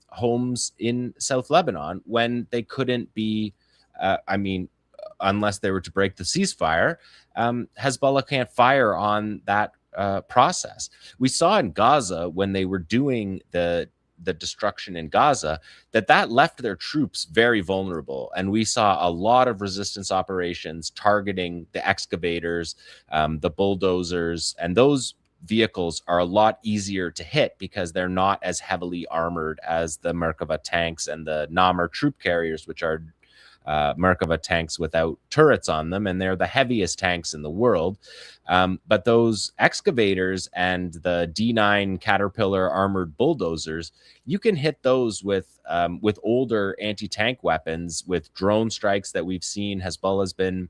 homes in South Lebanon when they couldn't be, unless they were to break the ceasefire, Hezbollah can't fire on that process. We saw in Gaza when they were doing the destruction in Gaza that left their troops very vulnerable, and we saw a lot of resistance operations targeting the excavators, the bulldozers, and those vehicles are a lot easier to hit because they're not as heavily armored as the Merkava tanks and the Namr troop carriers, which are Merkava tanks without turrets on them, and they're the heaviest tanks in the world. But those excavators and the D9 Caterpillar armored bulldozers, you can hit those with older anti-tank weapons, with drone strikes that we've seen. Hezbollah's been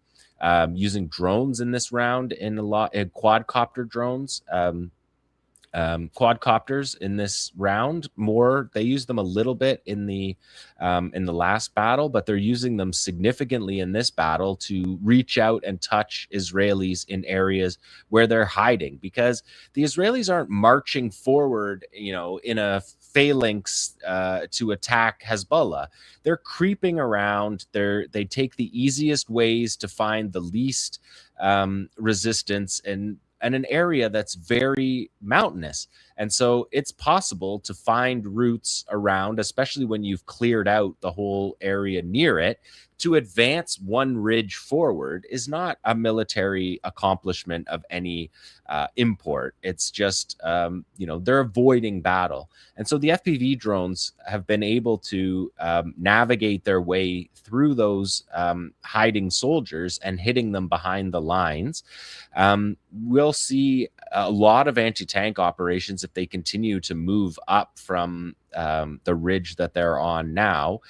using drones in this round, in quadcopter drones. Quadcopters in this round more. They used them a little bit in the last battle, but they're using them significantly in this battle to reach out and touch Israelis in areas where they're hiding, because the Israelis aren't marching forward, in a phalanx to attack Hezbollah. They're creeping around. They take the easiest ways to find the least resistance and an area that's very mountainous. And so it's possible to find routes around, especially when you've cleared out the whole area near it. To advance one ridge forward is not a military accomplishment of any import. It's just, they're avoiding battle. And so the FPV drones have been able to navigate their way through those hiding soldiers and hitting them behind the lines. We'll see a lot of anti-tank operations if they continue to move up from the ridge that they're on now.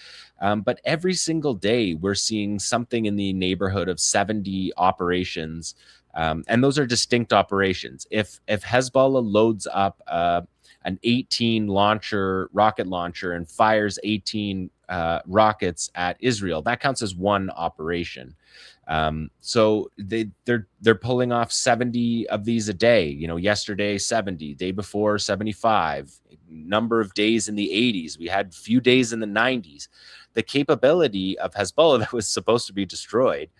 But every single day, we're seeing something in the neighborhood of 70 operations. And those are distinct operations. If Hezbollah loads up an 18 rocket launcher and fires 18 rockets at Israel, that counts as one operation. So they're pulling off 70 of these a day. Yesterday 70, day before 75, number of days in the 80s. We had few days in the 90s. The capability of Hezbollah that was supposed to be destroyed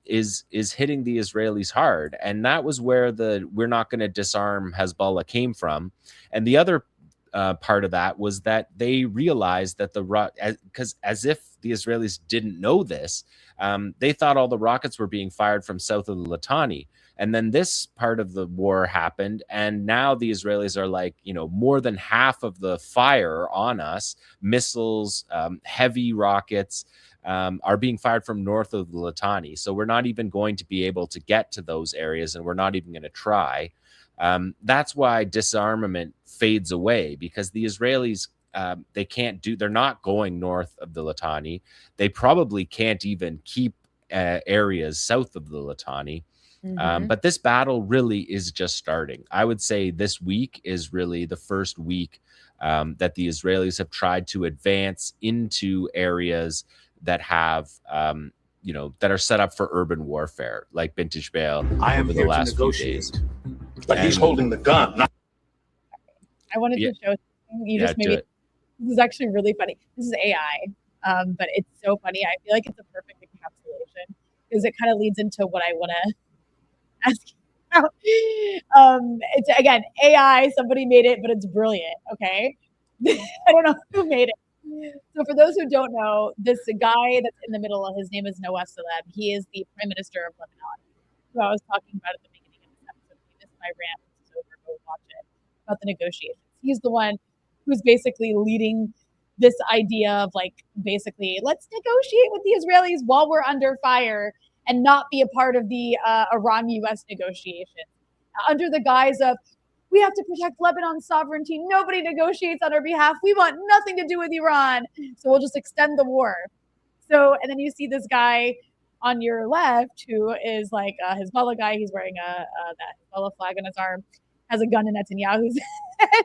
is hitting the Israelis hard, and that was where we're not going to disarm Hezbollah came from. And the other part of that was that they realized that because as if the Israelis didn't know this, they thought all the rockets were being fired from south of the Litani. And then this part of the war happened, and now the Israelis are like, more than half of the fire on us, missiles, heavy rockets, are being fired from north of the Litani. So we're not even going to be able to get to those areas, and we're not even going to try. That's why disarmament fades away, because the Israelis, they're not going north of the Litani. They probably can't even keep areas south of the Litani. But this battle really is just starting. I would say this week is really the first week that the Israelis have tried to advance into areas that have, that are set up for urban warfare, like Bint Jbeil over the last few days. But he's holding the gun. I wanted to show you just maybe. This is actually really funny. This is AI, but it's so funny. I feel like it's a perfect encapsulation because it kind of leads into what I want to ask you about. It's again AI. Somebody made it, but it's brilliant. Okay, I don't know who made it. So for those who don't know, this guy that's in the middle, his name is Noah Saleb. He is the Prime Minister of Lebanon, who I was talking about at the beginning of this episode. If you missed my rant, it's over, go watch it, about the negotiations. He's the one who's basically leading this idea of basically, let's negotiate with the Israelis while we're under fire and not be a part of the Iran-U.S. negotiations. Under the guise of, we have to protect Lebanon's sovereignty. Nobody negotiates on our behalf. We want nothing to do with Iran. So we'll just extend the war. So, and then you see this guy on your left who is like a Hezbollah guy. He's wearing that Hezbollah flag on his arm, has a gun to Netanyahu's head.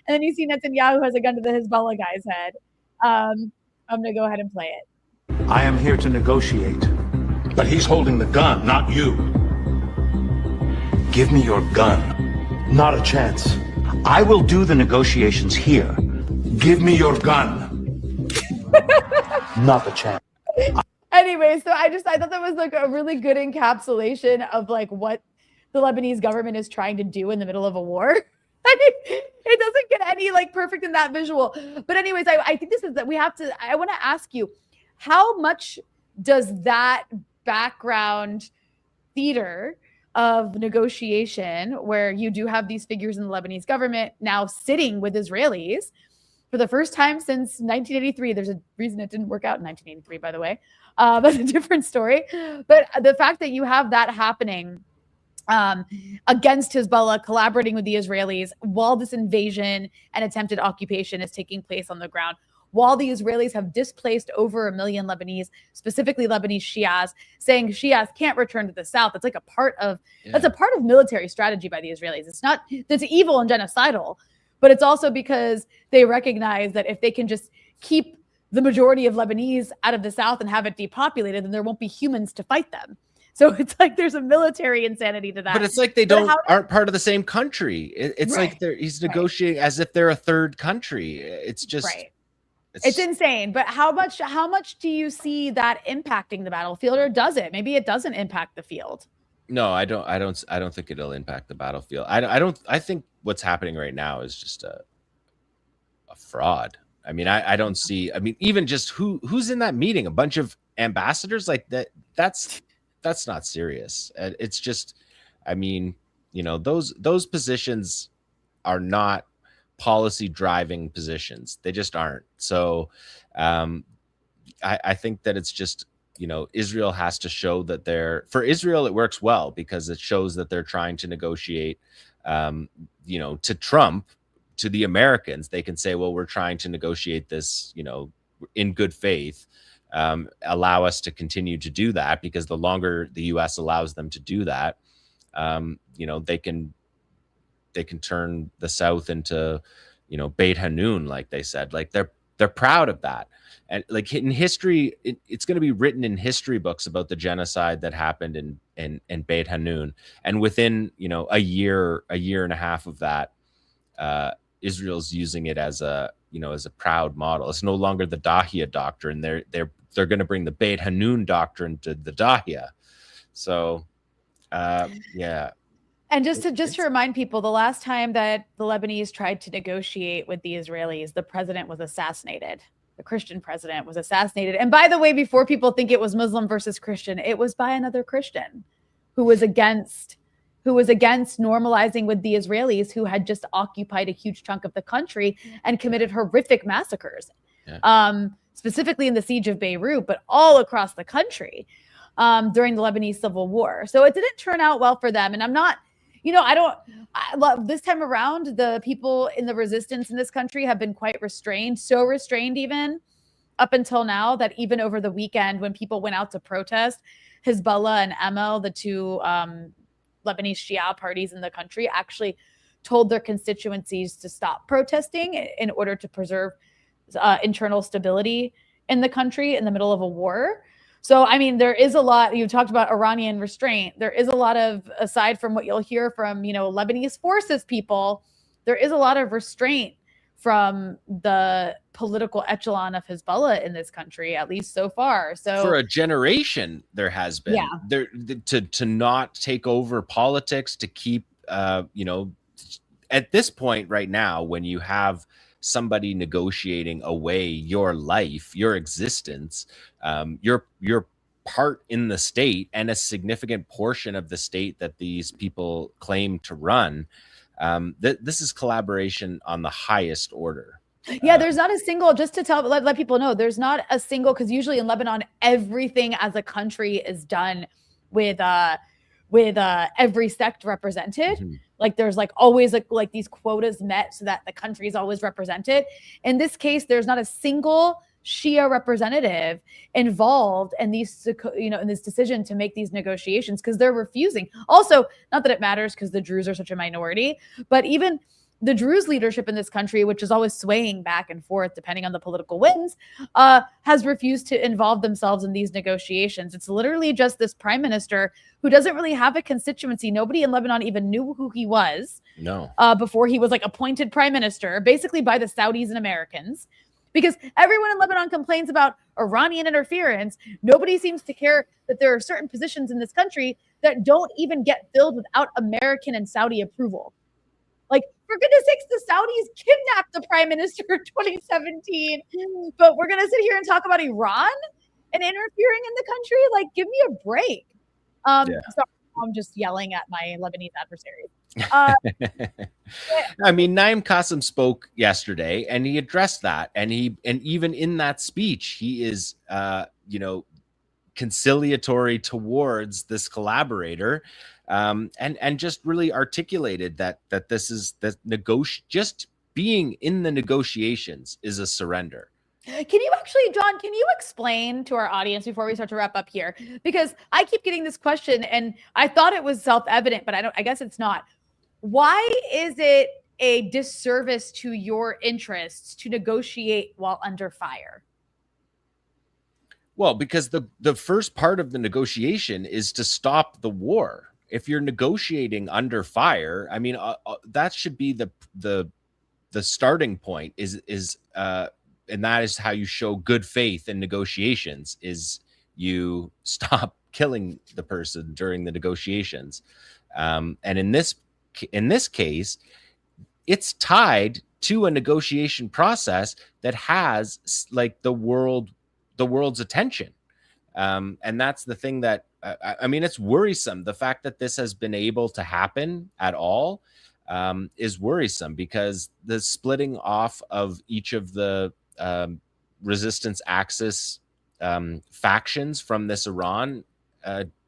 And then you see Netanyahu has a gun to the Hezbollah guy's head. I'm going to go ahead and play it. I am here to negotiate. But he's holding the gun, not you. Give me your gun. Not a chance. I will do the negotiations here. Give me your gun. Not a chance. Anyway, so I thought that was like a really good encapsulation of like what the Lebanese government is trying to do in the middle of a war. It doesn't get any like perfect in that visual. But anyways, I think this is that I want to ask you, how much does that background theater of negotiation, where you do have these figures in the Lebanese government now sitting with Israelis for the first time since 1983. There's a reason it didn't work out in 1983, by the way. That's a different story. But the fact that you have that happening against Hezbollah, collaborating with the Israelis while this invasion and attempted occupation is taking place on the ground, while the Israelis have displaced over 1 million Lebanese, specifically Lebanese Shias, saying Shias can't return to the south. That's like a part of that's a part of military strategy by the Israelis. It's not that's evil and genocidal, but it's also because they recognize that if they can just keep the majority of Lebanese out of the south and have it depopulated, then there won't be humans to fight them. So it's like there's a military insanity to that. But it's like they aren't part of the same country. It's like he's negotiating as if they're a third country. It's just it's insane. But how much do you see that impacting the battlefield, or does it? Maybe it doesn't impact the field. No, I don't think it'll impact the battlefield. I think what's happening right now is just a fraud. I mean, I don't see. I mean, even just who's in that meeting? A bunch of ambassadors like that. That's not serious. It's just, I mean, you know, those positions are not policy driving positions. They just aren't. So I think that it's just, you know, Israel has to show that for Israel, it works well because it shows that they're trying to negotiate, you know, to Trump, to the Americans. They can say, well, we're trying to negotiate this, you know, in good faith. Allow us to continue to do that, because the longer the U.S. allows them to do that, you know, they can turn the South into, you know, Beit Hanun, like they said. Like they're proud of that, and like in history, it's going to be written in history books about the genocide that happened in Beit Hanun, and within, you know, a year and a half of that, Israel's using it as a proud model. It's no longer the Dahia doctrine. They're going to bring the Beit Hanun doctrine to the Dahia. So, yeah. And just to remind people, the last time that the Lebanese tried to negotiate with the Israelis, the president was assassinated. The Christian president was assassinated. And by the way, before people think it was Muslim versus Christian, it was by another Christian who was against normalizing with the Israelis, who had just occupied a huge chunk of the country and committed horrific massacres, specifically in the siege of Beirut, but all across the country during the Lebanese civil war. So it didn't turn out well for them. And I'm not, you know, this time around, the people in the resistance in this country have been quite restrained, so restrained even up until now that even over the weekend when people went out to protest, Hezbollah and Emel, the two Lebanese Shia parties in the country, actually told their constituencies to stop protesting in order to preserve internal stability in the country in the middle of a war. So, I mean, there is a lot. You talked about Iranian restraint. There is a lot of, aside from what you'll hear from, you know, Lebanese forces people, there is a lot of restraint from the political echelon of Hezbollah in this country, at least so far. So for a generation, there has been to not take over politics, to keep, you know, at this point right now, when you have somebody negotiating away your life, your existence, your part in the state and a significant portion of the state that these people claim to run, this is collaboration on the highest order. Yeah, there's not a single, just to let people know, there's not a single, because usually in Lebanon, everything as a country is done with every sect represented. Mm-hmm. Like there's like always like these quotas met so that the country is always represented. In this case, there's not a single Shia representative involved in these, you know, in this decision to make these negotiations, because they're refusing. Also, not that it matters because the Druze are such a minority, but even the Druze leadership in this country, which is always swaying back and forth depending on the political winds, has refused to involve themselves in these negotiations. It's literally just this prime minister who doesn't really have a constituency. Nobody in Lebanon even knew who he was. No. Before he was like appointed prime minister, basically by the Saudis and Americans. Because everyone in Lebanon complains about Iranian interference. Nobody seems to care that there are certain positions in this country that don't even get filled without American and Saudi approval. Like, for goodness sakes, the Saudis kidnapped the prime minister in 2017. But we're going to sit here and talk about Iran and interfering in the country? Like, give me a break. Sorry, I'm just yelling at my Lebanese adversaries. I mean, Naim Qassem spoke yesterday and he addressed that. And even in that speech, he is, conciliatory towards this collaborator, and just really articulated that this is just being in the negotiations is a surrender. Can you actually, Jon, can you explain to our audience before we start to wrap up here? Because I keep getting this question and I thought it was self-evident, but I guess it's not. Why is it a disservice to your interests to negotiate while under fire? Well, because the first part of the negotiation is to stop the war. If you're negotiating under fire, I mean, that should be the starting point. And that is how you show good faith in negotiations: is you stop killing the person during the negotiations. And in this case, it's tied to a negotiation process that has like the world's attention. And that's the thing that, I mean, it's worrisome. The fact that this has been able to happen at all is worrisome, because the splitting off of each of the resistance axis factions from this Iran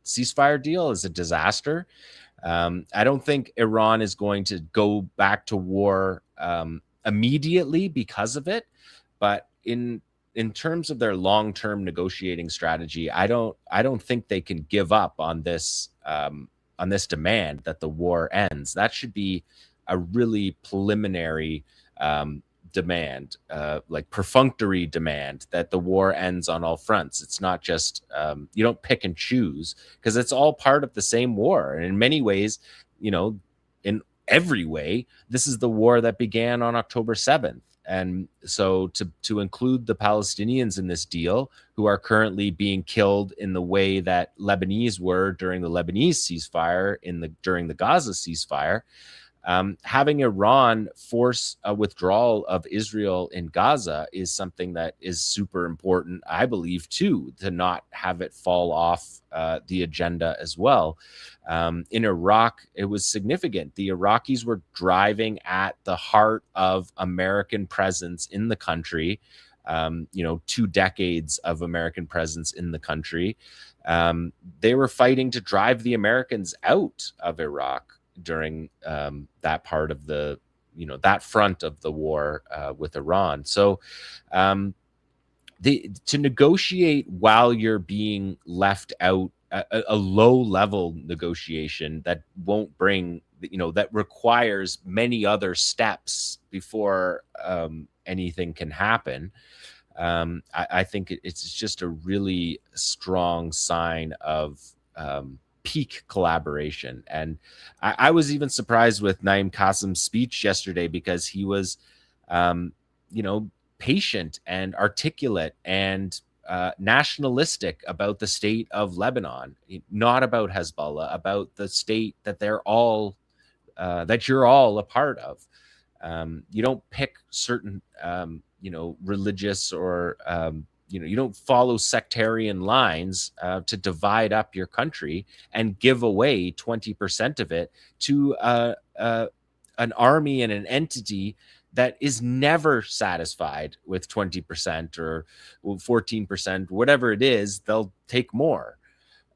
ceasefire deal is a disaster. I don't think Iran is going to go back to war immediately because of it, but in terms of their long-term negotiating strategy, I don't think they can give up on this demand that the war ends. That should be a really preliminary demand, like perfunctory demand, that the war ends on all fronts. It's not just you don't pick and choose, because it's all part of the same war. And in many ways, in every way, this is the war that began on October 7th. And so to include the Palestinians in this deal, who are currently being killed in the way that Lebanese were during the Lebanese ceasefire, during the Gaza ceasefire, having Iran force a withdrawal of Israel in Gaza is something that is super important, I believe, too, to not have it fall off the agenda as well. In Iraq, it was significant. The Iraqis were driving at the heart of American presence in the country, 2 decades of American presence in the country. They were fighting to drive the Americans out of Iraq during that part of the, that front of the war with Iran. So to negotiate while you're being left out, a low level negotiation that won't bring, that requires many other steps before anything can happen. I think it's just a really strong sign of peak collaboration. And I was even surprised with Naim Qassem's speech yesterday, because he was, patient and articulate and nationalistic about the state of Lebanon, not about Hezbollah, about the state that they're all, that you're all a part of. You don't pick certain, religious or, you don't follow sectarian lines to divide up your country and give away 20% of it to an army and an entity that is never satisfied with 20% or 14%, whatever it is. They'll take more.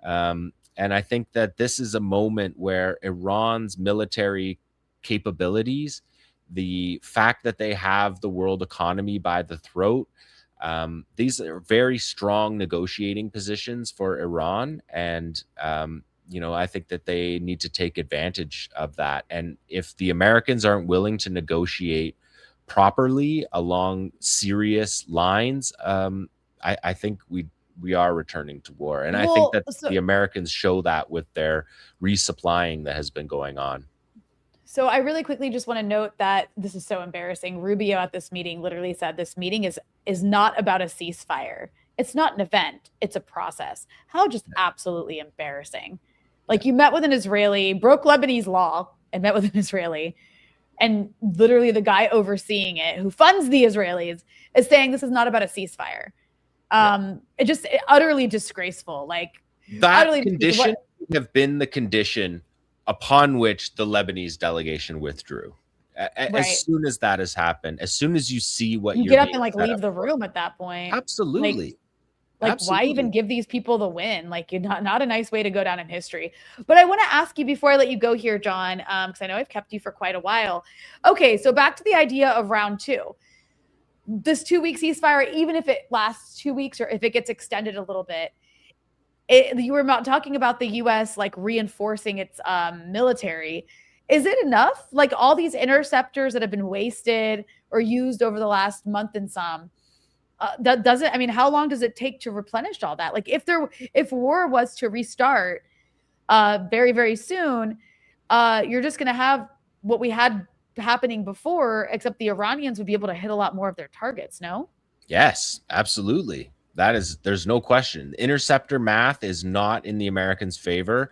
And I think that this is a moment where Iran's military capabilities, the fact that they have the world economy by the throat, these are very strong negotiating positions for Iran. And, I think that they need to take advantage of that. And if the Americans aren't willing to negotiate properly along serious lines, I think we are returning to war. And I think that the Americans show that with their resupplying that has been going on. So I really quickly just want to note that this is so embarrassing. Rubio at this meeting literally said this meeting is not about a ceasefire. It's not an event. It's a process. How just absolutely embarrassing. Like, you met with an Israeli, broke Lebanese law and met with an Israeli, and literally the guy overseeing it, who funds the Israelis, is saying this is not about a ceasefire. It utterly disgraceful. Like, that condition would have been the condition upon which the Lebanese delegation withdrew. As soon as that has happened, as soon as you see what you get up and like leave the room at that point. Absolutely. Why even give these people the win? Like, you're not a nice way to go down in history. But I want to ask you before I let you go here, Jon, because I know I've kept you for quite a while. Okay, so back to the idea of round 2. This 2-week ceasefire, even if it lasts 2 weeks or if it gets extended a little bit, you were talking about the U.S. like reinforcing its military. Is it enough? Like, all these interceptors that have been wasted or used over the last month and some, how long does it take to replenish all that? Like, if war was to restart very, very soon, you're just going to have what we had happening before, except the Iranians would be able to hit a lot more of their targets, no? Yes, absolutely. There's no question. Interceptor math is not in the Americans' favor.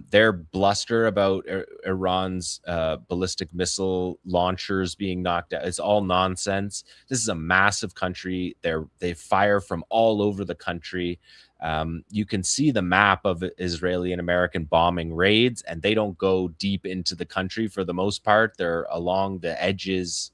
Their bluster about Iran's ballistic missile launchers being knocked out, it's all nonsense. This is a massive country. They fire from all over the country. You can see the map of Israeli and American bombing raids, and they don't go deep into the country for the most part. They're along the edges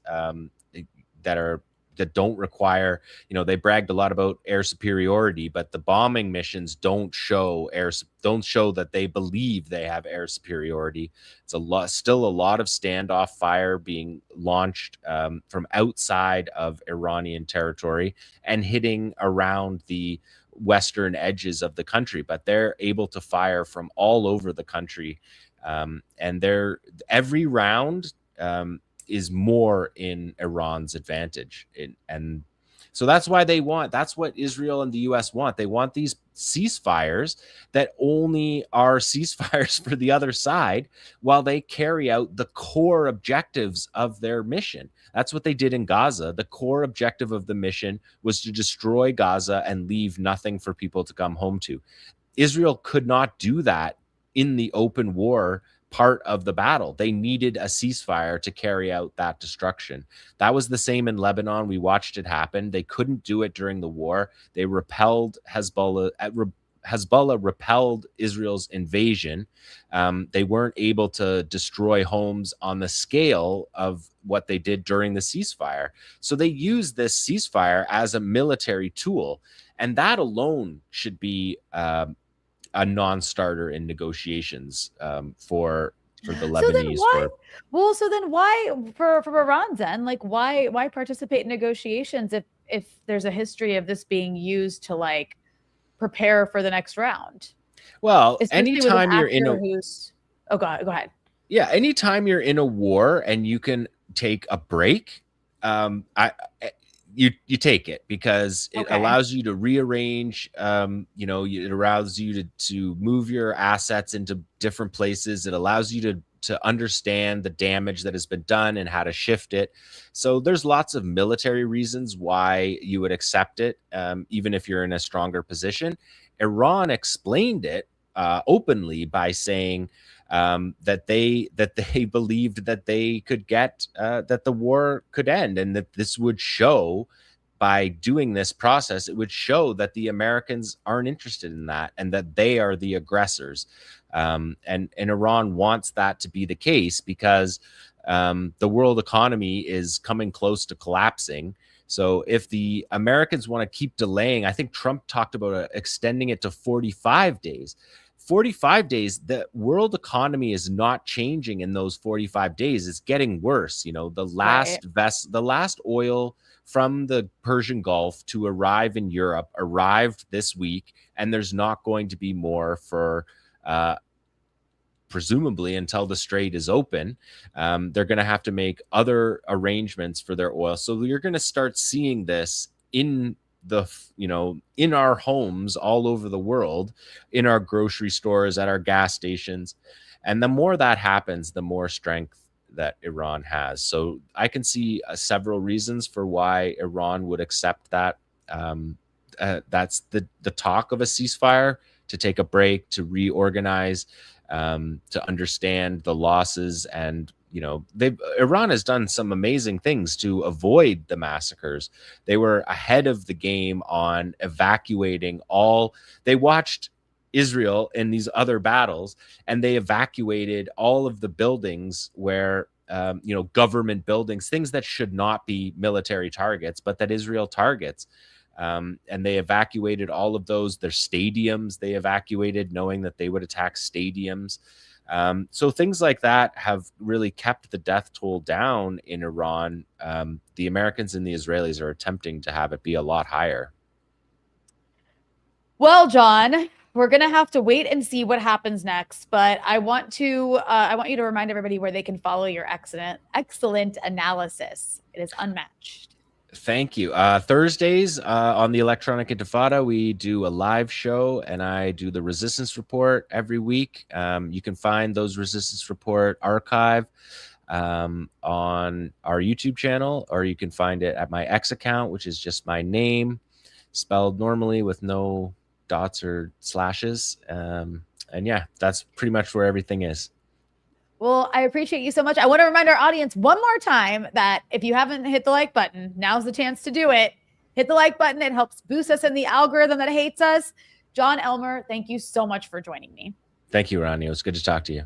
that don't require, they bragged a lot about air superiority, but the bombing missions don't show that they believe they have air superiority. It's still a lot of standoff fire being launched from outside of Iranian territory and hitting around the western edges of the country, but they're able to fire from all over the country. And every round, is more in Iran's advantage. And so that's why that's what Israel and the US want. They want these ceasefires that only are ceasefires for the other side while they carry out the core objectives of their mission. That's what they did in Gaza. The core objective of the mission was to destroy Gaza and leave nothing for people to come home to. Israel could not do that in the open war part of the battle. They needed a ceasefire to carry out that destruction. That was the same in Lebanon. We watched it happen. They couldn't do it during the war. They repelled Hezbollah. Hezbollah repelled Israel's invasion. They weren't able to destroy homes on the scale of what they did during the ceasefire. So they used this ceasefire as a military tool. And that alone should be a non-starter in negotiations for the Lebanese. So then why for Iran then? Like, why participate in negotiations if there's a history of this being used to like prepare for the next round? Well, anytime you're in go ahead. Yeah, anytime you're in a war and you can take a break, you take it because it allows you to rearrange, it allows you to move your assets into different places. It allows you to understand the damage that has been done and how to shift it. So there's lots of military reasons why you would accept it, even if you're in a stronger position. Iran explained it openly by saying that they believed that they could get that the war could end, and that this would show, by doing this process, it would show that the Americans aren't interested in that and that they are the aggressors. And Iran wants that to be the case because the world economy is coming close to collapsing. So if the Americans want to keep delaying, I think Trump talked about extending it to 45 days. 45 days, the world economy is not changing in those 45 days. It's getting worse. The last oil from the Persian Gulf to arrive in Europe arrived this week, and there's not going to be more for presumably until the strait is open, they're going to have to make other arrangements for their oil. So you're going to start seeing this in in our homes all over the world, in our grocery stores, at our gas stations. And the more that happens, the more strength that Iran has. So I can see several reasons for why Iran would accept that. That's the talk of a ceasefire, to take a break, to reorganize, to understand the losses. And Iran has done some amazing things to avoid the massacres. They were ahead of the game on evacuating all. They watched Israel in these other battles, and they evacuated all of the buildings where government buildings, things that should not be military targets, but that Israel targets. And they evacuated all of those. Their stadiums they evacuated, knowing that they would attack stadiums. So things like that have really kept the death toll down in Iran. The Americans and the Israelis are attempting to have it be a lot higher. Well, Jon, we're going to have to wait and see what happens next. But I want you to remind everybody where they can follow your excellent analysis. It is unmatched. Thank you. Thursdays on the Electronic Intifada, we do a live show, and I do the Resistance Report every week. You can find those Resistance Report archive on our YouTube channel, or you can find it at my X account, which is just my name, spelled normally with no dots or slashes. And yeah, that's pretty much where everything is. Well, I appreciate you so much. I want to remind our audience one more time that if you haven't hit the like button, now's the chance to do it. Hit the like button. It helps boost us in the algorithm that hates us. Jon Elmer, thank you so much for joining me. Thank you, Rania. It was good to talk to you.